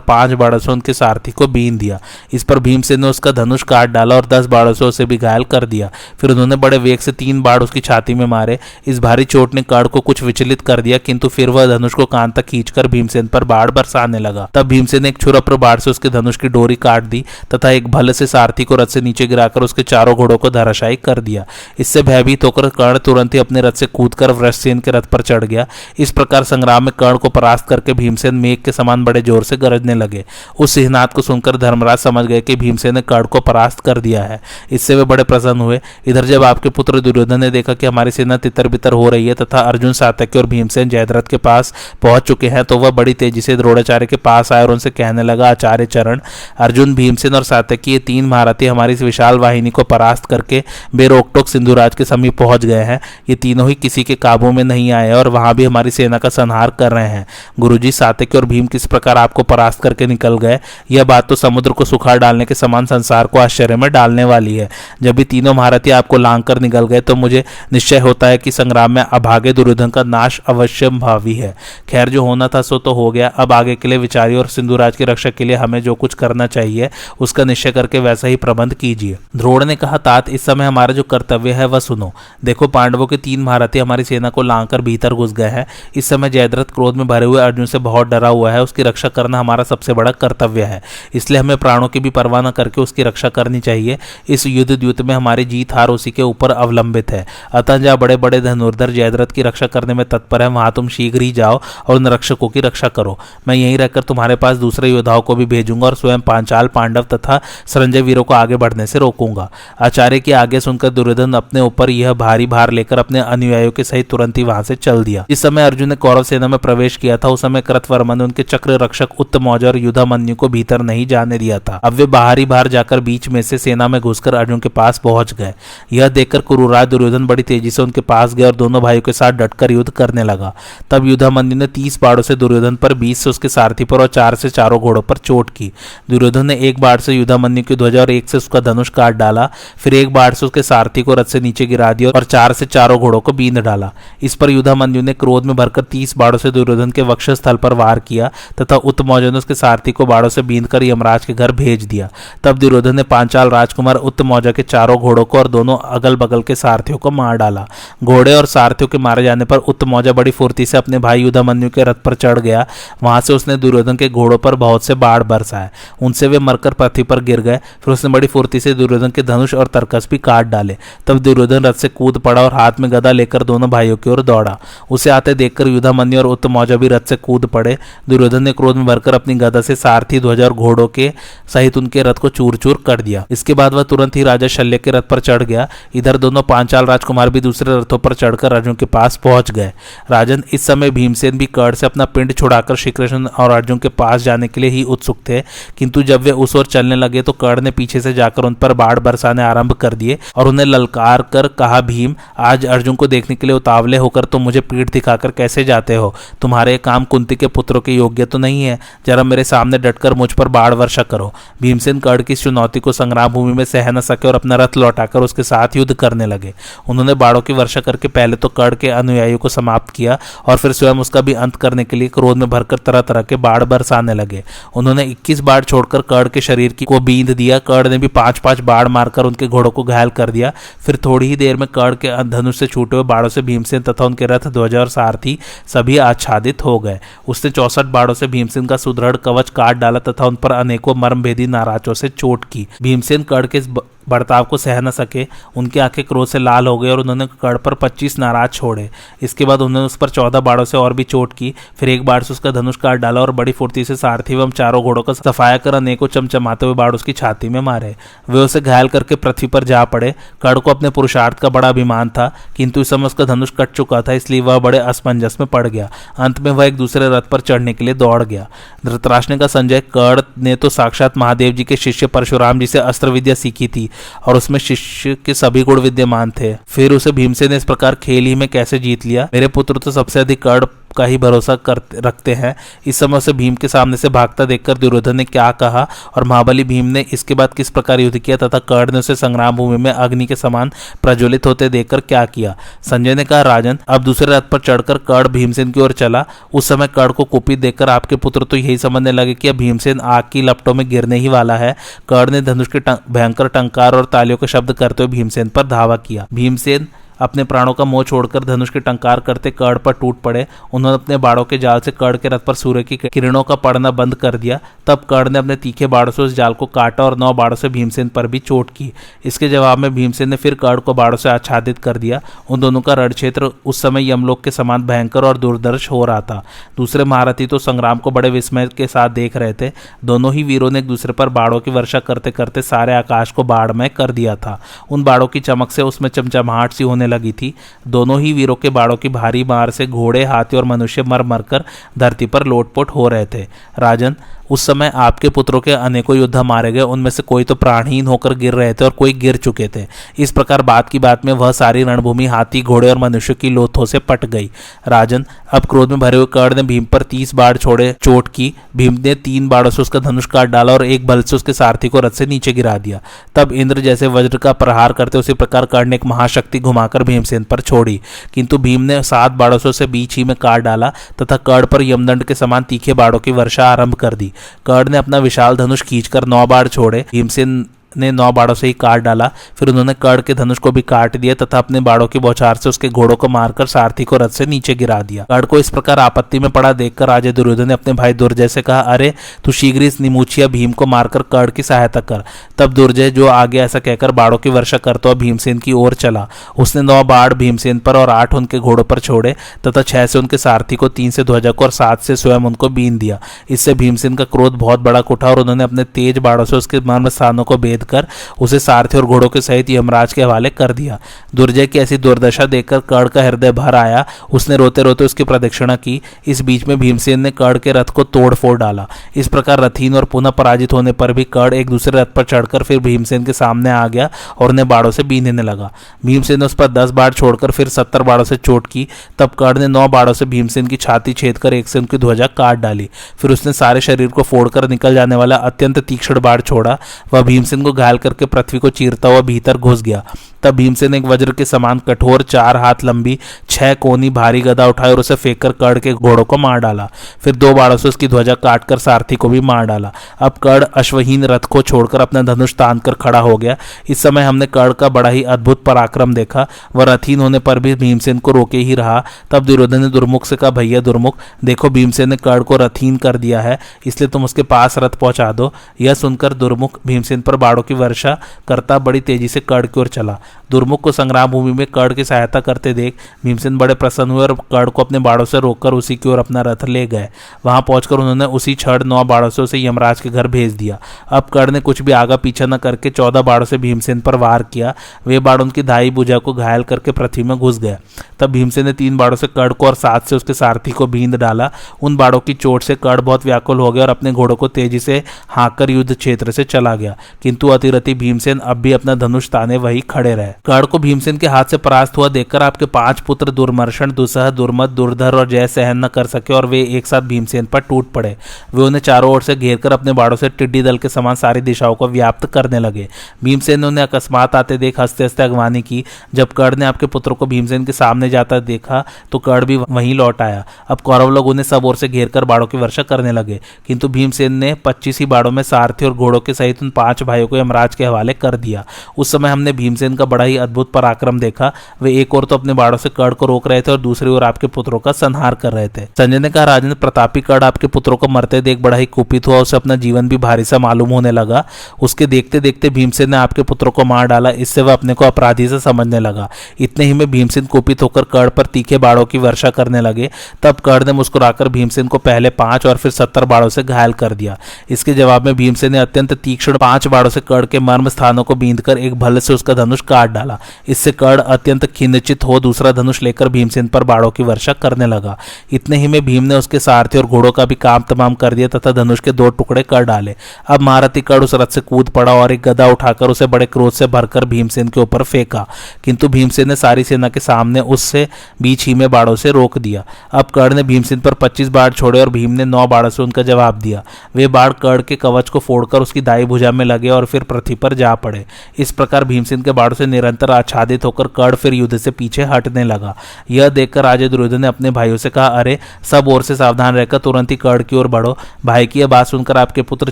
5 बाढ़ों से उनके सारथी को बीन दिया। इस पर भीमसेन ने उसका धनुष काट डाला और 10 बाढ़ों से उसे भी घायल कर दिया। फिर उन्होंने बड़े वेग से 3 बाढ़ उसकी छाती में मारे। इस भारी चोट ने कर्ण को कुछ विचलित कर दिया, किंतु फिर वह धनुष को कान तक खींचकर भीमसेन पर बाढ़ बरसाने लगा। तब भीमसेन ने एक छुरप्र बाढ़ से उसके धनुष की डोरी काट दी तथा एक भल्ल से सारथी को रथ से नीचे गिराकर उसके चारों घोड़ों को धराशायी कर दिया। इससे भयभीत होकर कर्ण तुरंत ही अपने रथ से कूदकर वृषसेन के रथ पर चढ़ गया। इस प्रकार संग्राम में कर्ण को परास्त करके भीमसेन मेघ के समान बड़े जोर से गरजने लगे। उस सिंहनाद को सुनकर धर्मराज समझ गए कि भीमसेन ने कर्ण को परास्त कर दिया है। इससे वे बड़े प्रसन्न हुए। इधर जब आपके पुत्र दुर्योधन ने देखा कि हमारी सेना तितर बितर हो रही है तथा अर्जुन, सात्यकी और भीमसेन जयद्रथ के पास पहुंच चुके हैं, तो वह बड़ी तेजी से द्रोणाचार्य के पास आया और उनसे कहने लगा, आचार्य चरण, अर्जुन, भीमसेन और सात्यकी, ये 3 महारथी हमारी इस विशाल वाहिनी को परास्त करके बेरोकटोक सिंधुराज के समीप पहुंच गए हैं। ये तीनों ही किसी के काबू में नहीं आए और वहां भी हमारी सेना का संहार कर रहे हैं। गुरुजी, सात्यकी और भीम किस प्रकार आपको परास्त करके निकल गए, यह बात तो समुद्र को सुखा डालने के समान संसार को आश्चर्य में डालने वाली है। जब भी तीनों महारथी आपको लांग कर निकल गए तो मुझे निश्चय होता है कि संग्राम में अभागे दुर्योधन का नाश अवश्य भावी है। खैर, जो होना था सो तो हो गया। अब आगे के लिए विचारिए और सिंधुराज की रक्षा के लिए हमें जो कुछ करना चाहिए उसका निश्चय करके वैसा ही प्रबंध कीजिए। द्रोण ने कहा, तात, इस समय हमारा जो कर्तव्य है वह सुनो। देखो, पांडवों के 3 महारथी हमारी सेना को लांघकर भीतर घुस गए हैं। इस समय जयद्रथ क्रोध में भरे हुए अर्जुन से बहुत डरा हुआ है। उसकी रक्षा करना हमारा सबसे बड़ा कर्तव्य है, इसलिए हमें प्राणों की भी परवाह न करके उसकी रक्षा करनी चाहिए। इस युद्ध द्यूत में हमारी जीत हार उसी के ऊपर अवलंबित है। अतः जहाँ बड़े बड़े धनुर्धर जयद्रथ की रक्षा करने में तत्पर है, वहां तुम शीघ्र ही जाओ और उन रक्षकों की रक्षा करो। मैं यहीं रहकर तुम्हारे पास दूसरे योद्धाओं को भी भेजूंगा और स्वयं पांचाल, पांडव तथा संजय वीरों को आगे बढ़ने से रोकूंगा। आचार्य की आगे सुनकर दुर्योधन अपने ऊपर यह भारी भार लेकर अपने अनुयायियों के सहित तुरंत ही वहां से चल दिया। इस समय अर्जुन ने कौरव सेना में प्रवेश किया था। उस समय कृतवर्मा ने उनके चक्र रक्षक उत्तमौजा और युधामन्यु को भीतर नहीं जाने दिया था। अब वे बाहरी बाहर जाकर बीच में से सेना में घुसकर अर्जुन के पास पहुंच गए। यह देखकर कुरुराज दुर्योधन बड़ी तेजी से उनके पास गए और दोनों भाइयों के साथ डटकर युद्ध करने लगा। तब युधामन्यु ने 30 बाड़ों से दुर्योधन पर, 20 से उसके सारथी पर और 4 से चारों घोड़ों पर चोट की। दुर्योधन ने एक बाढ़ से युधामन्यु की ध्वजा और एक से उसका धनुष काट डाला। फिर एक बाढ़ से उसके सारथी को रथ से नीचे गिरा दिया और 4 से चारों घोड़ों को बींध डाला। इस पर युधामन्यु ने क्रोध में भरकर 30 बाड़ों से दुर्योधन के वक्षस्थल पर वार किया तथा उत्तमौजा ने उसके सारथी को बाड़ों से बींधकर यमराज के घर भेज दिया। तब दुर्योधन ने पांचाल राजकुमार उत्तमौजा के चारों घोड़ों को और दोनों अगल बगल के सारथियों को मार डाला। घोड़े और सारथियों के मारे जाने पर उत्तमौजा बड़ी फुर्ती से अपने भाई युधामन्यु के रथ पर चढ़ गया। वहां से उसने दुर्योधन के घोड़ों पर बहुत से बाढ़ बरसाए। उनसे वे मरकर पृथ्वी पर गिर गए। फिर उसने बड़ी फुर्ती से दुर्योधन के धनुष और तरकस भी काट डाले। तब दुर्योधन रथ से कूद पड़ा और हाथ में गदा लेकर दोनों भाइयों की ओर दौड़ा। उसे आते देखकर युधामन्यु और उत्तमौजा भी रथ से कूद पड़े। दुर्योधन ने क्रोध में भरकर अपनी गदा से सारथी, ध्वजा और घोड़ों के सहित उनके रथ को चूर चूर कर दिया। इसके बाद वह तुरंत ही राजा शल्य के रथ पर चढ़ गया। इधर दोनों पांचाल राजकुमार भी दूसरे रथों पर चढ़कर अर्जुन के पास पहुंच गए। राजन, इस समय भीमसेन भी कर्ण से अपना पिंड छुड़ाकर श्री कृष्ण और अर्जुन के पास जाने के लिए ही उत्सुक थे, किंतु जब वे उस ओर चलने लगे तो कर्ण ने पीछे से जाकर उन पर बाढ़ बरसाने आरंभ कर दिए और उन्हें ललकार कर कहा, भीम, आज अर्जुन को देखने के लिए उतावले होकर तुम मुझे पीठ दिखाकर कैसे जाते हो? तुम्हारे काम कुंती के पुत्रों के योग्य तो नहीं है। जरा मेरे सामने डटकर मुझ पर बाढ़ वर्षा करो। भीमसेन कर्ण की चुनौती को संग्राम भूमि में सह न सके और अपना रथ लौटाकर उसके साथ युद्ध करने लगे। उन्होंने बाढ़ों की वर्षा करके पहले तो कर्ण के अनुयायियों को समाप्त किया और फिर स्वयं उसका भी अंत करने के लिए क्रोध में भरकर तरह तरह के बाढ़ बरसाने लगे। उन्होंने 21 बाढ़ छोड़कर कर्ण के शरीर को बींध दिया। कर्ण ने भी 5-5 बाढ़ मारकर उनके घोड़ों को घायल कर दिया। फिर थोड़ी ही देर में कर्ण के धनुष से छूटे हुए बाढ़ों से भीमसेन तथा उनके रथ, ध्वजा और सारथी सभी आच्छादित हो गए। उसने 64 बाढ़ों से भीमसेन का सुदृढ़ कवच काट डाला तथा उन पर अनेकों मर्मभेदी नाराजों से चोट की। भीमसेन कर्ण के बर्ताव को सह न सके। उनकी आंखें क्रोध से लाल हो गई और उन्होंने कर्ण पर 25 नाराज छोड़े। इसके बाद उन्होंने उस पर 14 बाड़ों से और भी चोट की। फिर एक बाड़ से उसका धनुष काट डाला और बड़ी फुर्ती से सारथी एवं चारों घोड़ों का सफाया कर अनेकों चमचमाते हुए बाड़ उसकी छाती में मारे। वे उसे घायल करके पृथ्वी पर जा पड़े। कर्ण को अपने पुरुषार्थ का बड़ा अभिमान था, किंतु इस समय उसका धनुष कट चुका था, इसलिए वह बड़े असमंजस में पड़ गया। अंत में वह एक दूसरे रथ पर चढ़ने के लिए दौड़ गया। धृतराष्ट्र ने कहा, संजय, कर्ण ने तो साक्षात महादेव जी के शिष्य परशुराम जी से अस्त्र विद्या सीखी थी और उसमें शिष्य के सभी गुण विद्यमान थे। फिर उसे भीमसेन ने इस प्रकार खेल ही में कैसे जीत लिया? मेरे पुत्र तो सबसे अधिक कर्ण का ही भरोसा रखते हैं। इस समय उसे भीम के सामने से भागता देखकर दुर्योधन ने क्या कहा और महाबली भीम ने इसके बाद किस प्रकार युद्ध किया तथा कर्ण ने उसे संग्राम भूमि में अग्नि के समान प्रज्वलित होते देखकर क्या किया? संजय ने कहा, राजन, अब दूसरे रथ पर चढ़कर कर्ण भीमसेन की ओर चला। उस समय कर्ण को कुपित देखकर आपके पुत्र तो यही समझने लगे कि अब भीमसेन आग की लपटों में गिरने ही वाला है। कर्ण ने धनुष के भयंकर टंकार और तालियों के शब्द करते हुए भीमसेन पर धावा किया। भीमसेन अपने प्राणों का मोह छोड़कर धनुष के टंकार करते कर्ण पर टूट पड़े। उन्होंने अपने बाड़ों के जाल से कर्ण के रथ पर सूर्य की किरणों का पड़ना बंद कर दिया। तब कर्ण ने अपने तीखे बाड़ों से उस जाल को काटा और 9 बाड़ों से भीमसेन पर भी चोट की। इसके जवाब में भीमसेन ने फिर कर्ण को बाड़ों से आच्छादित कर दिया। उन दोनों का रण क्षेत्र उस समय यमलोक के समान भयंकर और दुर्धर्ष हो रहा था। दूसरे महारथी तो संग्राम को बड़े विस्मय के साथ देख रहे थे। दोनों ही वीरों ने एक दूसरे पर बाड़ों की वर्षा करते करते सारे आकाश को बाढ़मय कर दिया था। उन बाड़ों की चमक से उसमें चमचमाहट सी होने लगी थी। दोनों ही वीरों के बाड़ों की भारी मार से घोड़े, हाथी और मनुष्य मर मरकर धरती पर लोटपोट हो रहे थे। राजन, उस समय आपके पुत्रों के अनेकों योद्धा मारे गए। उनमें से कोई तो प्राणहीन होकर गिर रहे थे और कोई गिर चुके थे। इस प्रकार बात की बात में वह सारी रणभूमि हाथी, घोड़े और मनुष्य की लोथों से पट गई। राजन, अब क्रोध में भरे हुए कर्ण ने भीम पर 30 बाढ़ छोड़े चोट की। भीम ने 3 बाड़ों से उसका धनुष काट डाला और एक बल से उसके सारथी को रथ से नीचे गिरा दिया। तब इंद्र जैसे वज्र का प्रहार करते उसी प्रकार कर्ण ने एक महाशक्ति घुमाकर भीमसेन पर छोड़ी, किंतु भीम ने 7 बाड़ों से उसे बीच ही में काट डाला तथा कर्ण पर यमदंड के समान तीखे बाड़ों की वर्षा आरंभ कर दी। कर्ण ने अपना विशाल धनुष खींचकर 9 बाढ़ छोड़े। भीमसेन ने 9 बाड़ों से ही काट डाला। फिर उन्होंने कर्ण के धनुष को भी काट दिया तथा अपने बाड़ों की बौछार से उसके घोड़ों को मारकर सारथी को रथ से नीचे गिरा दिया। कर्ण को इस प्रकार आपत्ति में पड़ा देखकर राजा दुर्योधन ने अपने भाई दुर्जय से कहा, अरे तू शीघ्र इस निमुछिया भीम को मारकर कर्ण की सहायता कर। तब दुर्जय जो आगे ऐसा कहकर बाड़ों की वर्षा करता हुआ भीमसेन की ओर चला। उसने 9 बाढ़ भीमसेन पर और 8 उनके घोड़ों पर छोड़े तथा 6 से उनके सारथी को, 3 से ध्वजा को और 7 से स्वयं उनको बीन दिया। इससे भीमसेन का क्रोध बहुत बड़ा उठा और उन्होंने अपने तेज बाड़ों से उसके मर्म स्थानों को भेद कर उसे सारथी और घोड़ों के सहित यमराज के हवाले कर दिया। दुर्जय की ऐसी दुर्दशा देखकर कर्ण का हृदय भर आया। उसने रोते रोते उसकी प्रदक्षिणा की। इस बीच में भीमसेन ने कर्ण के रथ को तोड़ फोड़ डाला। इस प्रकार रथहीन और पुनः पराजित होने पर भी कर्ण एक दूसरे रथ पर चढ़कर फिर भीमसेन के सामने आ गया और उन्हें बाड़ों से बीनने लगा। भीमसेन ने उस पर 10 बाढ़ छोड़कर फिर 70 बाड़ों से चोट की। तब कर्ण ने 9 बाड़ों से भीमसेन की छाती छेद कर एक से उनकी ध्वजा काट डाली। फिर उसने सारे शरीर को फोड़कर निकल जाने वाला अत्यंत तीक्ष्ण बाढ़ छोड़ा। वह भीमसेन को घायल करके पृथ्वी को चीरता हुआ भीतर घुस गया। तब भीमसेन ने एक वज्र के समान कठोर 4 हाथ लंबी 6 कोनी भारी गदा उठाई और उसे फेंककर कर्ण के घोड़ों को मार डाला। फिर 2 बाड़ों से उसकी ध्वजा काटकर सारथी को भी मार डाला। अब कर्ण अश्वहीन रथ को छोड़कर अपना धनुष तान कर खड़ा हो गया। इस समय हमने कर्ण का बड़ा ही अद्भुत पराक्रम देखा। वह रथहीन होने पर भी भीमसेन को रोके ही रहा। तब दुर्योधन ने दुर्मुख से कहा, भैया दुर्मुख, देखो भीमसेन ने कर्ण को रथहीन कर दिया है, इसलिए तुम उसके पास रथ पहुंचा दो। यह सुनकर दुर्मुख भीमसेन पर बाड़ों की वर्षा करता बड़ी तेजी से कर्ण की ओर चला। दुर्मुख को संग्राम भूमि में कर्ण की सहायता करते देख भीमसेन बड़े प्रसन्न हुए और कर्ण को अपने बाड़ों से रोककर उसी की ओर अपना रथ ले गए। वहां पहुंचकर उन्होंने उसी क्षण 9 बाड़ों से उसे यमराज के घर भेज दिया। अब कर्ण ने कुछ भी आगा पीछा न करके 14 बाड़ों से भीमसेन पर वार किया। वे बाड़ उनकी दाई भुजा को घायल करके पृथ्वी में घुस गया। तब भीमसेन ने 3 बाड़ों से कर्ण को और 7 से उसके सारथी को बींद डाला। उन बाड़ों की चोट से कर्ण बहुत व्याकुल हो गया और अपने घोड़ों को तेजी से हाँककर युद्ध क्षेत्र से चला गया, किंतु अतिरथी भीमसेन अब भी अपना धनुष ताने वही खड़े रहे। कर्ण को भीमसेन के हाथ से परास्त हुआ देखकर आपके 5 पुत्र दुर्मर्शन, दुस्सह, दुर्मद, दुर्धर और जय सहन न कर सके और वे एक साथ भीमसेन पर टूट पड़े। वे उन्हें चारों ओर से घेरकर अपने बाड़ों से टिड्डी दल के समान सारी दिशाओं को व्याप्त करने लगे। भीमसेन ने उन्हें अकस्मात आते देख हंसते हंसते अगवानी की। जब कर्ण ने आपके पुत्र को भीमसेन के सामने जाता देखा तो कर्ण भी वहीं लौट आया। अब कौरव लोग उन्हें सब ओर से घेरकर बाड़ों की वर्षा करने लगे, किंतु भीमसेन ने 25 ही बाड़ों में सारथी और घोड़ों के सहित उन 5 भाइयों को यमराज के हवाले कर दिया। उस समय हमने भीमसेन का बड़ा ही ही अद्भुत पराक्रम देखा। वे एक ओर तो अपने बाड़ों से कर्ण को रोक रहे थे और दूसरी ओर आपके पुत्रों का संहार कर रहे थे। संजय ने कहा, राजन, प्रतापी कर्ण आपके पुत्रों को मरते देख बड़ा ही कुपित हुआ। उसे अपना जीवन भी भारी सा मालूम होने लगा। उसके देखते देखते भीमसेन ने आपके पुत्रों को मार डाला। इससे वह अपने को अपराधी से समझने लगा। इतने ही में भीमसेन कुपित होकर कर्ण पर तीखे बाड़ों की वर्षा करने लगे। तब कर्ण ने मुस्कुराकर भीमसेन को पहले 5 और फिर 70 बाड़ों से घायल कर दिया। इसके जवाब में भीमसेन ने अत्यंत तीक्ष्ण 5 बाड़ों से कर्ण के मर्म स्थानों को बींधकर एक भल्ल से उसका धनुष काट डाला। इससे कर्ण अत्यंत खिन्नचित हो दूसरा धनुष लेकर भीमसेन पर बाड़ों की वर्षा करने लगा। इतने ही में भीम ने उसके सारथी और घोड़ों का भी काम तमाम कर दिया तथा धनुष के 2 टुकड़े कर डाले। अब महारथी कर्ण उस रथ से कूद पड़ा और एक गदा उठाकर उसे बड़े क्रोध से भरकर भीमसेन के ऊपर फेंका, किंतु भीमसेन ने सारी सेना के सामने उससे बीच ही में बाड़ों से रोक दिया। अब कर्ण ने भीमसेन पर 25 बाढ़ छोड़े और भीम ने 9 बाड़ों से उनका जवाब दिया। वे बाढ़ कर्ण के कवच को फोड़कर उसकी दाई भुजा में लगे और फिर पृथ्वी पर जा पड़े। इस प्रकार भीमसेन के बाड़ों से निरंतर आच्छादित होकर कर्ण फिर युद्ध से पीछे हटने लगा। यह देखकर राजा दुर्योधन ने अपने भाइयों से कहा, अरे सब ओर से सावधान रहकर तुरंत ही कर्ण की ओर बढ़ो। भाई की यह बात सुनकर आपके पुत्र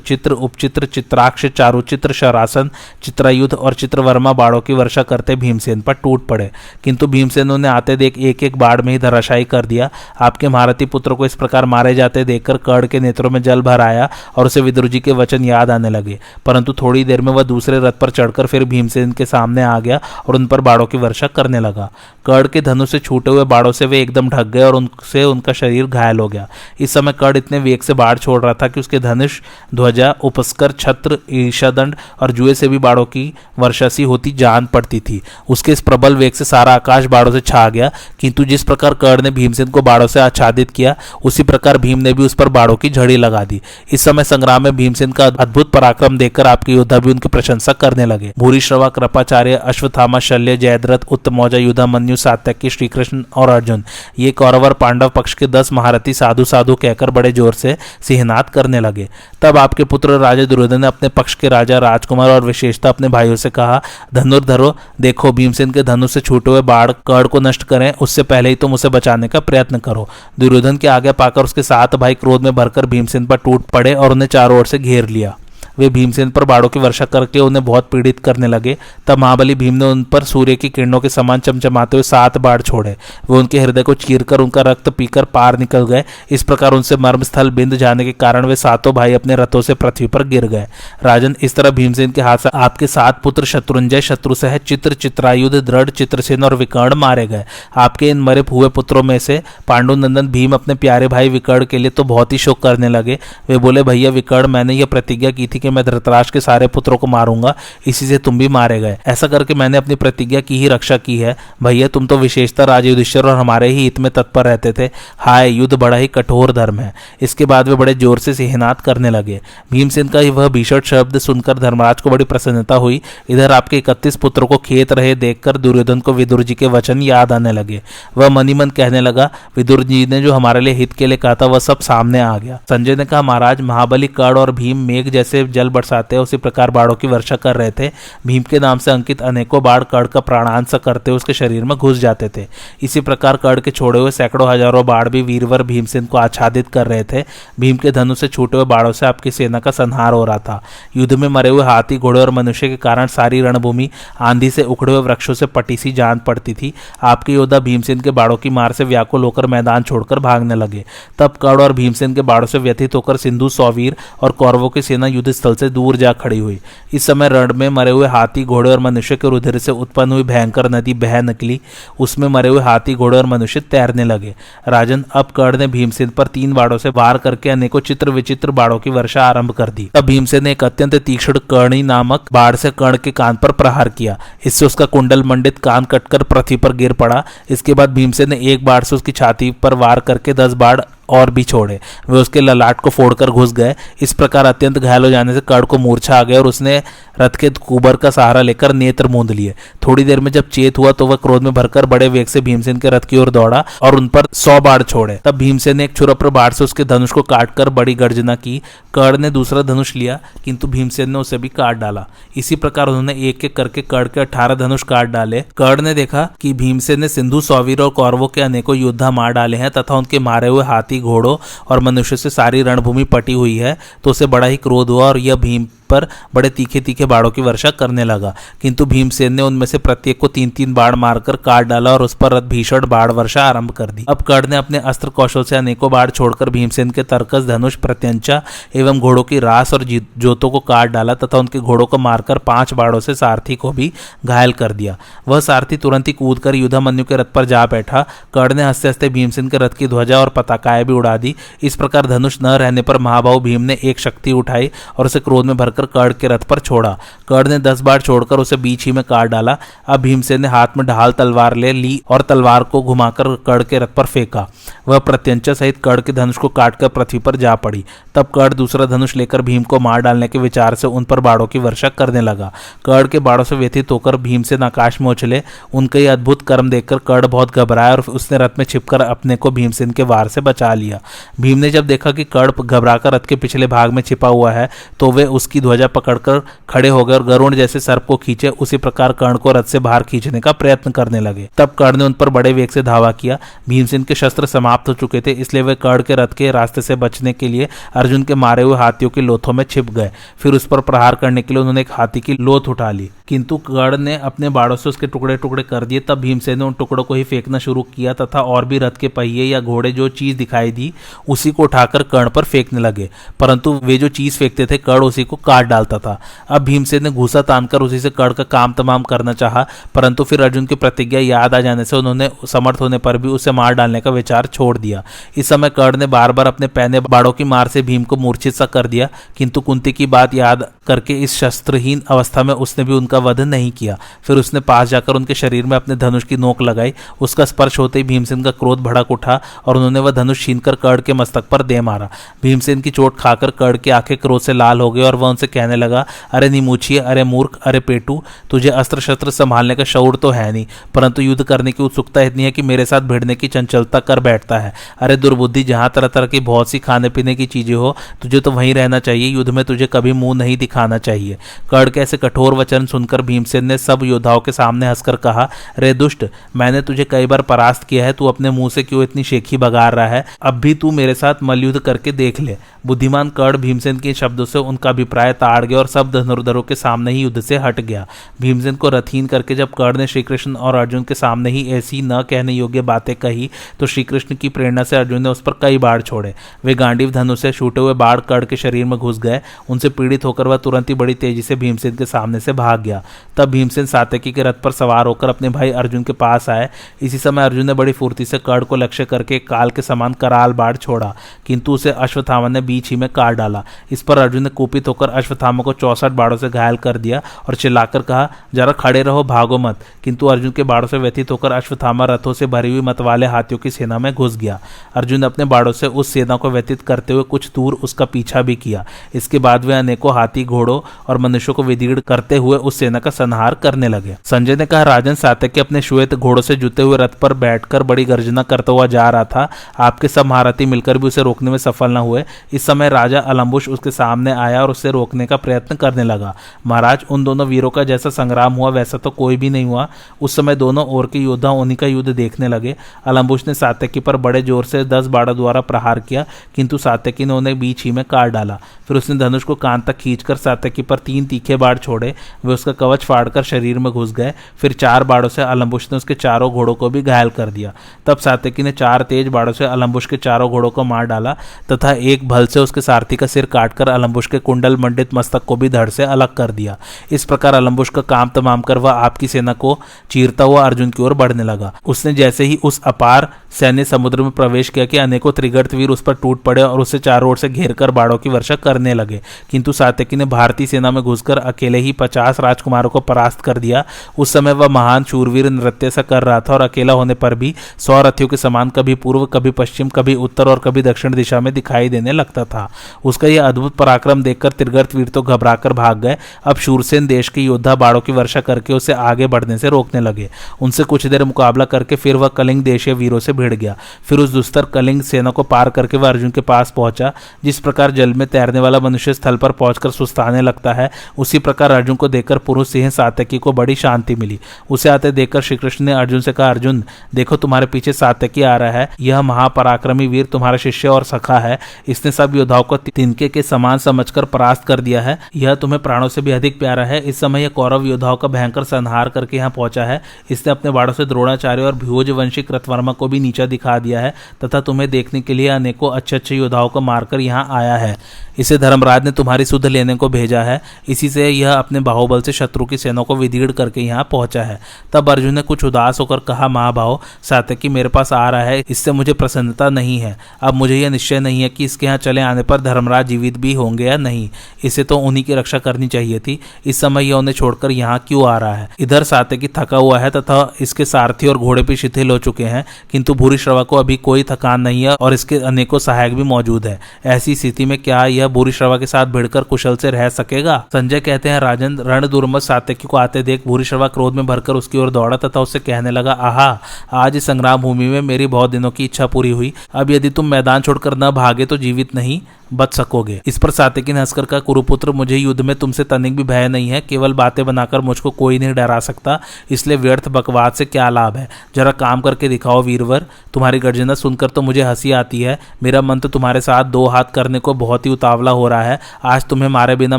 चित्र, उपचित्र, चित्राक्ष, चारुचित्र, शरासन, चित्रायुध और चित्रवर्मा बाड़ों की वर्षा करते भीमसेन पर टूट पड़े, किंतु भीमसेन उन्हें आते देख एक एक बाढ़ में ही धराशायी कर दिया। आपके महारथी पुत्र को इस प्रकार मारे जाते देखकर कर्ण के नेत्रों में जल भर आया और उसे विदुर जी के वचन याद आने लगे। परंतु थोड़ी देर में वह दूसरे रथ पर चढ़कर फिर भीमसेन के सामने आ गया और उन पर बाड़ों की वर्षा करने लगा। कर्ण के धनुष से छूटे हुए बाड़ों से वे एकदम ढक गए और उनसे उनका शरीर घायल हो गया। इस समय कर्ण इतने वेग से बाढ़ छोड़ रहा था कि उसके धनुष, ध्वजा, उपस्कर, छत्र, ईर्षादंड और जुए से भी बाड़ों की वर्षा सी होती जान पड़ती थी। उसके इस प्रबल वेग से सारा आकाश बाड़ों से छा गया, किंतु जिस प्रकार कर्ण ने भीमसेन को बाड़ों से आच्छादित किया उसी प्रकार भीम ने भी उस पर बाड़ों की झड़ी लगा दी। इस समय संग्राम में भीमसेन का अद्भुत पराक्रम देखकर आपके योद्धा भी उनकी प्रशंसा करने लगे। भूरिश्रवा, कृपाचार्य, अश्वत्थामा, शल्य, जयद्रथ, उत्तमौजा, युधामन्यु, सात्यकी, श्रीकृष्ण और अर्जुन, ये कौरव और पांडव पक्ष के 10 महारथी साधु साधु कहकर बड़े जोर से सिंहनाद करने लगे। तब आपके पुत्र राजा दुर्योधन ने अपने पक्ष के राजा, राजकुमार और विशेषतः अपने भाइयों से कहा, धनुर्धरो, देखो भीमसेन के धनुष से छूटे हुए बाढ़ कर्ण को नष्ट करें, उससे पहले ही तुम उसे बचाने का प्रयत्न करो। दुर्योधन की आज्ञा पाकर उसके 7 भाई क्रोध में भरकर भीमसेन पर टूट पड़े और उन्हें चारों ओर से घेर लिया। वे भीमसेन पर बाड़ों की वर्षा करके उन्हें बहुत पीड़ित करने लगे। तब महाबली भीम ने उन पर सूर्य की किरणों के समान चमचमाते हुए 7 बाढ़ छोड़े। वे उनके हृदय को चीरकर उनका रक्त पीकर पार निकल गए। इस प्रकार उनसे मर्मस्थल बिंद जाने के कारण वे 7 भाई अपने रथों से पृथ्वी पर गिर गए। राजन, इस तरह भीमसेन के हाथ से आपके 7 पुत्र शत्रुंजय, शत्रुसह, चित्र, चित्रायुध, दृढ़, चित्रसेन और विकर्ण मारे गए। आपके इन मरे हुए पुत्रों में से पांडुनंदन भीम अपने प्यारे भाई विकर्ण के लिए तो बहुत ही शोक करने लगे। वे बोले, भैया विकर्ण, मैंने यह प्रतिज्ञा की थी कि मैं धृतराष्ट्र के सारे पुत्रों को मारूंगा, इसी से तुम भी मारे गए। ऐसा करके मैंने अपनी प्रतिज्ञा की ही रक्षा की है। भैया तुम तो विशेषतः राजा युधिष्ठिर और हमारे ही हित में तत्पर रहते थे। हाय, युद्ध बड़ा ही कठोर धर्म है। इसके बाद वे बड़े जोर से सिंहनाद करने लगे। भीमसेन का वह भीषण शब्द सुनकर धर्मराज को बड़ी प्रसन्नता हुई। इधर आपके 31 पुत्रों को खेत रहे देखकर दुर्योधन को विदुर जी के वचन याद आने लगे। वह मनी मन कहने लगा, विदुर जी ने जो हमारे लिए हित के लिए कहा था वह सब सामने आ गया। संजय ने कहा, महाराज, महाबली कर्ण और भीम मेघ जैसे जल बरसाते उसी प्रकार बाड़ों की वर्षा कर रहे थे। भीम के नाम से अंकित अनेकों बाढ़ कर्ण का प्राणांत करते उसके शरीर में घुस जाते थे। इसी प्रकार कर्ण के छोड़े हुए सैकड़ों हजारों बाढ़ भी वीरवर भीमसेन को आच्छादित कर रहे थे। भीम के धनुष से छूटे हुए बाड़ों से आपकी सेना का संहार हो रहा था। युद्ध में मरे हुए हाथी, घोड़े और मनुष्य के कारण सारी रणभूमि आंधी से उखड़े हुए वृक्षों से पटी सी जान पड़ती थी। आपके योद्धा भीमसेन के बाड़ों की मार से व्याकुल होकर मैदान छोड़कर भागने लगे। तब कर्ण और भीमसेन के बाड़ों से व्यथित होकर सिंधु, सौवीर और कौरवों की सेना युद्ध स्थल से दूर जा खड़ी हुई। इस समय रण में मरे हुए हाथी, घोड़े और मनुष्य के रुधिर से उत्पन्न हुई भयंकर नदी बह निकली। उसमें मरे हुए हाथी, घोड़े और मनुष्य तैरने लगे। राजन, अब कर्ण ने भीमसेन पर 3 बाड़ों से वार करके अनेकों चित्र विचित्र बाड़ों की वर्षा आरंभ कर दी। तब भीमसेन ने एक अत्यंत तीक्ष्ण कर्णी नामक बाढ़ से कर्ण के कान पर प्रहार किया। इससे उसका कुंडल मंडित कान कटकर पृथ्वी पर गिर पड़ा। इसके बाद भीमसेन ने एक बाढ़ से उसकी छाती पर वार करके 10 बाढ़ और भी छोड़े। वे उसके ललाट को फोड़कर घुस गए। इस प्रकार अत्यंत घायल हो जाने से कर्ण को मूर्छा आ गया और उसने रथ के कुबर का सहारा लेकर नेत्र मूंद लिए। थोड़ी देर में जब चेत हुआ तो वह क्रोध में भरकर बड़े वेग से भीमसेन के रथ की ओर दौड़ा और उन पर 100 बाढ़ छोड़े। तब भीमसेन ने एक छुरप्र बाढ़ से उसके धनुष को काटकर बड़ी गर्जना की। कर्ण ने दूसरा धनुष लिया, किंतु भीमसेन ने उसे भी काट डाला। इसी प्रकार उन्होंने एक एक करके कर्ण के 18 धनुष काट डाले। कर्ण ने देखा कि भीमसेन ने सिंधु, सौवीर और कौरवों के अनेकों योद्धा मार डाले हैं तथा उनके मारे हुए हाथी, घोड़ों और मनुष्य से सारी रणभूमि पटी हुई है, तो उसे बड़ा ही क्रोध हुआ और यह भीम पर बड़े तीखे तीखे बाणों की वर्षा करने लगा, किंतु भीमसेन ने उनमें से प्रत्येक को 3-3 बाण मारकर काट डाला और उस पर भीषण बाण वर्षा आरंभ कर दी। अब कर्ण ने अपने अस्त्र कौशल से अनेकों बाण छोड़कर भीमसेन के तरकस, धनुष, प्रत्यंचा एवं घोड़ों की रास और जोतों को काट डाला तथा उनके घोड़ों को मारकर 5 बाणों से सारथी को भी घायल कर दिया। वह सारथी तुरंत ही कूदकर युधामन्यु के रथ पर जा बैठा। कर्ण ने हंसते हंसते भीमसेन के रथ की ध्वजा और पताकाएं भी उड़ा दी। इस प्रकार धनुष न रहने पर महाबाहु भीम ने एक शक्ति उठाई और उसे क्रोध में भरकर कर्ण के रथ पर छोड़ा। कर्ण ने 10 बार छोड़कर उसे बीच ही में काट डाला। अब भीमसेन ने हाथ में ढाल तलवार ले ली और तलवार को घुमाकर कर्ण के रथ पर फेंका। वह प्रत्यंचा सहित कर्ण के धनुष को काटकर पृथ्वी पर जा पड़ी। तब कर्ण दूसरा धनुष लेकर भीम को मार डालने के विचार से उन पर बाणों की वर्षा करने लगा। कर्ण के बाणों से व्यथित होकर भीमसेन आकाश में उछले। उनका यह अद्भुत कर्म देखकर कर्ण बहुत घबराया और उसने रथ में छिपकर अपने को भीमसेन के वार से बचा लिया। भीम ने जब देखा कि कर्ण घबराकर रथ के पिछले भाग में छिपा हुआ है तो वे उसकी ध्वजा पकड़कर खड़े हो गए और गरुड़ जैसे सर्प को खींचे उसी प्रकार कर्ण को रथ से बाहर खींचने का प्रयत्न करने लगे। तब कर्ण ने उन पर बड़े वेग से धावा किया। भीमसेन के शस्त्र समाप्त हो चुके थे, इसलिए वे कर्ण के रथ के रास्ते से बचने के लिए अर्जुन के मारे हुए हाथियों की लोथों में छिप गए। फिर उस पर प्रहार करने के लिए उन्होंने एक हाथी की लोथ उठा ली, किंतु कर्ण ने अपने बाणों से उसके टुकड़े टुकड़े कर दिए। तब भीमसेन ने उन टुकड़ों को ही फेंकना शुरू किया तथा और भी रथ के पहिए या घोड़े जो चीज दिखाई दी उसी को उठाकर कर्ण पर फेंकने लगे, परंतु वे जो चीज फेंकते थे कर्ण उसी को काट डालता था। अब भीमसेन ने घूसा तानकर उसी से कर्ण का काम तमाम करना चाहा, परंतु फिर अर्जुन की प्रतिज्ञा याद आ जाने से उन्होंने समर्थ होने पर भी उसे मार डालने का विचार छोड़ दिया। इस समय कर्ण ने बार बार अपने पैने बाणों की मार से भीम को मूर्छित सा कर दिया, किंतु कुंती की बात याद करके इस शस्त्रहीन अवस्था में उसने भी उनका वध नहीं किया। फिर उसने पास जाकर उनके शरीर में अपने धनुष की नोक लगाई। उसका स्पर्श होते ही भीमसेन का क्रोध भड़क उठा और उन्होंने वह धनुष छीनकर कर्ण के मस्तक पर दे मारा। भीमसेन की चोट खाकर कर्ण की आंखें क्रोध से लाल हो गई और वह उनसे कहने लगा, अरे निमूछिए, अरे मूर्ख, अरे पेटू, तुझे अस्त्र शस्त्र संभालने का शौर तो है नहीं, परंतु युद्ध करने की उत्सुकता इतनी है कि मेरे साथ भिड़ने की चंचलता कर बैठता है। अरे दुर्बुद्धि, जहां तरह तरह की बहुत सी खाने पीने की चीजें हो तुझे तो वहीं रहना चाहिए, युद्ध में तुझे कभी मुंह नहीं दिखाना चाहिए। कर्ण के ऐसे कठोर वचन सुनकर भीमसेन ने सब योद्धाओं के सामने हंसकर कहा, रे दुष्ट, मैंने तुझे कई बार परास्त किया है, तू अपने मुंह से क्यों इतनी शेखी बगार रहा है? अब भी तू मेरे साथ मल्लयुद्ध करके देख ले। बुद्धिमान कर्ण भीमसेन के शब्दों से उनका अभिप्राय ताड़ गया और सब धनुर्धरों के सामने ही युद्ध से हट गया। भीमसेन को रथहीन करके जब कर्ण ने श्रीकृष्ण और अर्जुन के सामने ही ऐसी न कहने योग्य बातें कही तो श्रीकृष्ण की प्रेरणा से अर्जुन ने उस पर कई बाढ़ छोड़े। वे गांडीव धनुष से छूटे हुए बाढ़ कर्ण के शरीर में घुस गए। उनसे पीड़ित होकर वह तुरंत ही बड़ी तेजी से भीमसेन के सामने से भाग गया। तब भीमसेन सात्यकी के रथ पर सवार होकर अपने भाई अर्जुन के पास आए। इसी समय अर्जुन ने बड़ी फुर्ती से कर्ण को लक्ष्य करके काल के समान कराल बाढ़ छोड़ा, किंतु उसे अश्वत्थामा ने बीच ही में काट डाला। इस पर अर्जुन ने कुपित होकर अश्वत्थामा को 64 बाणों से घायल कर दिया और चिल्लाकर कहा, जरा खड़े रहो, भागो मत। किंतु अर्जुन के बाणों से व्यथित होकर अश्वत्थामा रथों से भरी हुई मतवाले हाथियों की सेना में घुस गया। अर्जुन ने अपने बाणों से उस सेना को व्यतीत करते हुए कुछ दूर उसका पीछा भी किया। इसके बाद वे अनेकों हाथी, घोड़ों और मनुष्यों को विदीर्ण करते हुए उस सेना का संहार करने लगे। संजय ने कहा, राजन, सात्यकी अपने श्वेत घोड़ों से जुते हुए रथ पर बैठकर बड़ी गर्जना करता हुआ जा रहा था। आपके सब महारथी मिलकर भी उसे रोकने में सफल न हुए। इस समय राजा अलम्बुश उसके सामने आया और उसे रोकने का प्रयत्न करने लगा। महाराज, उन दोनों वीरों का जैसा संग्राम हुआ वैसा तो कोई भी नहीं हुआ। उस समय दोनों ओर के योद्धा उन्हीं का युद्ध देखने लगे। अलम्बुश ने सात्यकी पर बड़े जोर से 10 बाणों द्वारा प्रहार किया, किंतु सात्यकी ने उन्हें बीच ही में काट डाला। फिर उसने धनुष को कान तक खींचकर सात्यकी पर 3 तीखे बाण छोड़े। वे उसका कवच फाड़कर शरीर में घुस गए। फिर 4 बाणों से अलम्बुश ने उसके चारों घोड़ों को भी घायल कर दिया। तब सात्यकी ने 4 तेज बाणों से अलम्बुश के चारों घोड़ों को मार डाला तथा एक भल से उसके सारथी का सिर काटकर अलम्बुश के कुंडल मंडित मस्तक को भी धड़ से अलग कर दिया। इस प्रकार अलम्बुश का काम तमाम कर वह आपकी सेना को चीरता हुआ अर्जुन की ओर बढ़ने लगा। उसने जैसे ही उस अपार सैन्य समुद्र में प्रवेश किया कि अनेकों त्रिगर्त वीर उस पर टूट पड़े और उसे चारों ओर से घेरकर बाणों की वर्षा करने लगे, किंतु सात्यकी ने भारतीय सेना में घुसकर अकेले ही 50 राजकुमारों को परास्त कर दिया। उस समय वह महान शूरवीर नृत्य सा कर रहा था और अकेला होने पर भी 100 रथियों के समान कभी पूर्व, कभी पश्चिम, कभी उत्तर और कभी दक्षिण दिशा में दिखाई देने लगता था। उसका यह अद्भुत पराक्रम देखकर त्रिगर्त वीर तो घबराकर भाग गए। अब शूरसेन देश के योद्धा बाणों की वर्षा करके उसे आगे बढ़ने से रोकने लगे। उनसे कुछ देर मुकाबला करके फिर वह कलिंग देशीय वीरों से भिड़ गया। फिर उस दुस्तर कलिंग सेना को पार करके वह अर्जुन के पास पहुंचा। जिस प्रकार जल में तैरने वाला मनुष्य स्थल पर पहुंचकर सुस्ताने लगता है, उसी प्रकार अर्जुन को देखकर पुरुष सिंह सात्यकी को बड़ी शांति मिली। उसे आते देखकर श्री कृष्ण ने अर्जुन से कहा, अर्जुन, देखो तुम्हारे पीछे सात्यकी आ रहा है। यह महापराक्रमी वीर तुम्हारा शिष्य और सखा है। इसने सब योद्धाओं को तिनके के समान समझकर परास्त कर कर दिया है, यह तुम्हें प्राणों से भी अधिक प्यारा है। इस समय यह कौरव योद्धाओं का भयंकर संहार करके यहाँ पहुंचा है। इसने अपने बाणों से द्रोणाचार्य और भोजवंशी कृतवर्मा को भी नीचा दिखा दिया है तथा तुम्हें देखने के लिए अनेकों अच्छे अच्छे योद्धाओं को मारकर यहाँ आया है। इसे धर्मराज ने तुम्हारी सुध लेने को भेजा है। इसी से यह अपने बाहुबल से शत्रु की सेना को विदीर्ण करके यहाँ पहुंचा है। तब अर्जुन ने कुछ उदास होकर कहा, महाभाव सात्यकी मेरे पास आ रहा है, इससे मुझे प्रसन्नता नहीं है। अब मुझे यह निश्चय नहीं है कि इसके यहाँ चले आने पर धर्मराज जीवित भी होंगे या नहीं। इसे तो उन्हीं की रक्षा करनी चाहिए थी। इस समय यह उन्हें छोड़कर यहाँ क्यों आ रहा है। इधर सात्यकी थका हुआ है तथा इसके सारथी और घोड़े भी शिथिल हो चुके हैं, किंतु भूरिश्रवा को अभी कोई थकान नहीं है और इसके अनेकों सहायक भी मौजूद है। ऐसी स्थिति में क्या यह भूरिश्रवा के साथ भिड़कर कुशल से रह सकेगा। संजय कहते हैं, राजन रण दुर्मत सात्यकी को आते देख भूरिश्रवा क्रोध में भरकर उसकी ओर दौड़ा तथा उससे कहने लगा, आहा, आज इस संग्राम भूमि में मेरी बहुत दिनों की इच्छा पूरी हुई। अब यदि तुम मैदान छोड़कर न भागे तो जीवित नहीं बच सकोगे। इस पर सात्यकी ने हंसकर कहा, कुरुपुत्र मुझे युद्ध में तुमसे तनिक भी भय नहीं है। केवल बातें बनाकर मुझको कोई नहीं डरा सकता, इसलिए व्यर्थ बकवाद से क्या लाभ है। जरा काम करके दिखाओ वीरवर। तुम्हारी गर्जना सुनकर तो मुझे हंसी आती है। मेरा मन तो तुम्हारे साथ दो हाथ करने को बहुत ही उतावला हो रहा है। आज तुम्हें मारे बिना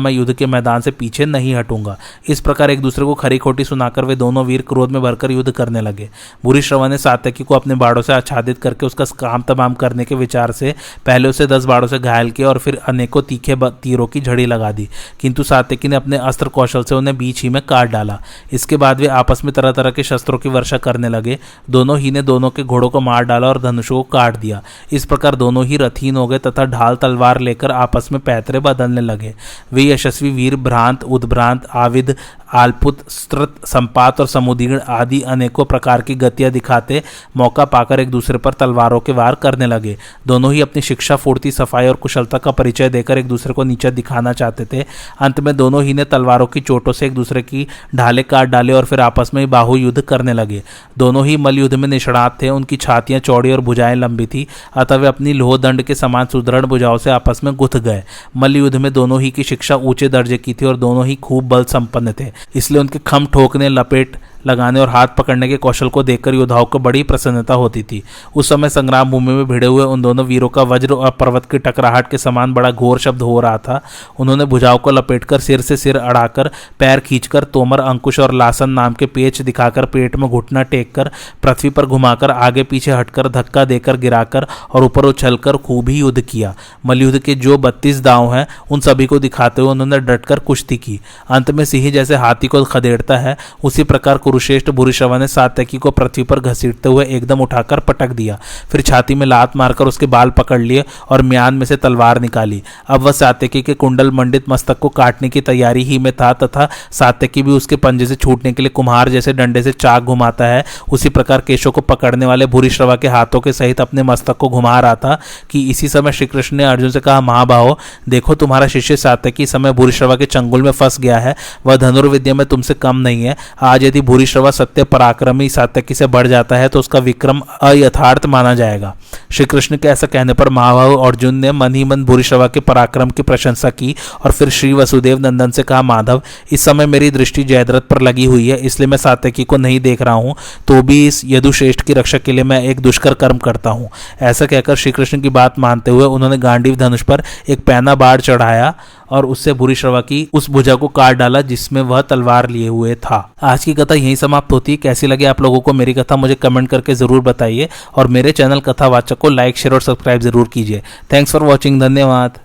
मैं युद्ध के मैदान से पीछे नहीं हटूंगा। इस प्रकार एक दूसरे को खरी खोटी सुनाकर वे दोनों वीर क्रोध में भरकर युद्ध करने लगे। भूरिश्रवा ने सात्यकी को अपने बाड़ों से आच्छादित करके उसका काम तमाम करने के विचार से पहले उसे 10 बाड़ों से घायल और फिर अनेकों तीखे तीरों की झड़ी लगा दी, किंतु सात्यकी ने अपने अस्त्र कौशल से उन्हें बीच ही में काट डाला। इसके बाद वे आपस में तरह तरह के शस्त्रों की वर्षा करने लगे। दोनों ही ने दोनों के घोड़ों को मार डाला और धनुषों को काट दिया। इस प्रकार दोनों ही रथहीन हो गए तथा ढाल तलवार लेकर आपस में पैतरे बदलने लगे। वे यशस्वी वीर भ्रांत, उद्भ्रांत, आविद, आलपुत, स्त्रत, संपात और समुदीर्ण आदि अनेकों प्रकार की गतियां दिखाते मौका पाकर एक दूसरे पर तलवारों के वार करने लगे। दोनों ही अपनी शिक्षा, फूर्ति, सफाई और कुशलता का परिचय देकर एक दूसरे को नीचा दिखाना चाहते थे। अंत में दोनों ही ने तलवारों की चोटों से एक दूसरे की ढाले काट डाले और फिर आपस में बाहु युद्ध करने लगे। दोनों ही मल्ल युद्ध में निष्णात थे। उनकी छातियां चौड़ी और भुजाएं लंबी थी, अतः वे अपनी लोह दंड के समान सुदृढ़ भुजाओं से आपस में गुथ गए। मल्ल युद्ध में दोनों ही की शिक्षा ऊंचे दर्जे की थी और दोनों ही खूब बल संपन्न थे, इसलिए उनके खम ठोकने, लपेट लगाने और हाथ पकड़ने के कौशल को देखकर योद्धाओं को बड़ी प्रसन्नता होती थी। उस समय संग्राम भूमि में भिड़े हुए उन दोनों वीरों का वज्र और पर्वत की टकराहट के समान बड़ा घोर शब्द हो रहा था। उन्होंने भुजाओं को लपेटकर सिर से सिर अड़ाकर, पैर खींचकर, तोमर, अंकुश और लासन नाम के पेच दिखाकर, पेट में घुटना टेककर, पृथ्वी पर घुमाकर, आगे पीछे हटकर, धक्का देकर, गिराकर और ऊपर उछलकर खूब ही युद्ध किया। मल्लयुद्ध के जो 32 दांव हैं उन सभी को दिखाते हुए उन्होंने डटकर कुश्ती की। अंत में सिंह जैसे हाथी को खदेड़ता है उसी प्रकार कुरुश्रेष्ठ भूरिश्रवा ने सात्यकी को पृथ्वी पर घसीटते हुए एकदम उठाकर पटक दिया। फिर छाती में लात मारकर उसके बाल पकड़ लिए और म्यान में से तलवार निकाली। अब वह सात्यकी के कुंडल मंडित मस्तक को काटने की तैयारी ही में था तथा सात्यकी भी उसके पंजे से छूटने के लिए कुम्हार जैसे डंडे से चाक घुमाता है, उसी प्रकार केशों को पकड़ने वाले भूरिश्रवा के हाथों के सहित अपने मस्तक को घुमा रहा था कि इसी समय श्री कृष्ण ने अर्जुन से कहा, महाबाहो देखो, तुम्हारा शिष्य सात्यकी समय भूरिश्रवा के चंगुल में फंस गया है। वह धनुर्विद्या में तुमसे कम नहीं है। आज यदि भूरिश्रवा सत्य पराक्रमी सात्यकी से बढ़ जाता है तो उसका विक्रम अयथार्थ माना जाएगा। श्री कृष्ण के ऐसा कहने पर महाबाहु अर्जुन ने मन ही मन भूरिश्रवा के पराक्रम की प्रशंसा की और फिर श्री वसुदेव नंदन से कहा, माधव इस समय मेरी दृष्टि जयद्रथ पर लगी हुई है, इसलिए मैं सात्यकी को नहीं देख रहा हूं, तो भी इस यदुश्रेष्ठ की रक्षा के लिए मैं एक दुष्कर कर्म करता हूं। ऐसा कहकर श्री कृष्ण की बात मानते हुए उन्होंने गांडीव धनुष पर एक पैना बाढ़ चढ़ाया और उससे भूरिश्रवा की उस भुजा को काट डाला जिसमें वह तलवार लिए हुए था। आज की कथा यहीं समाप्त होती है। कैसी लगी आप लोगों को मेरी कथा मुझे कमेंट करके जरूर बताइए और मेरे चैनल कथावाचक को लाइक, शेयर और सब्सक्राइब जरूर कीजिए। Thanks for watching. धन्यवाद।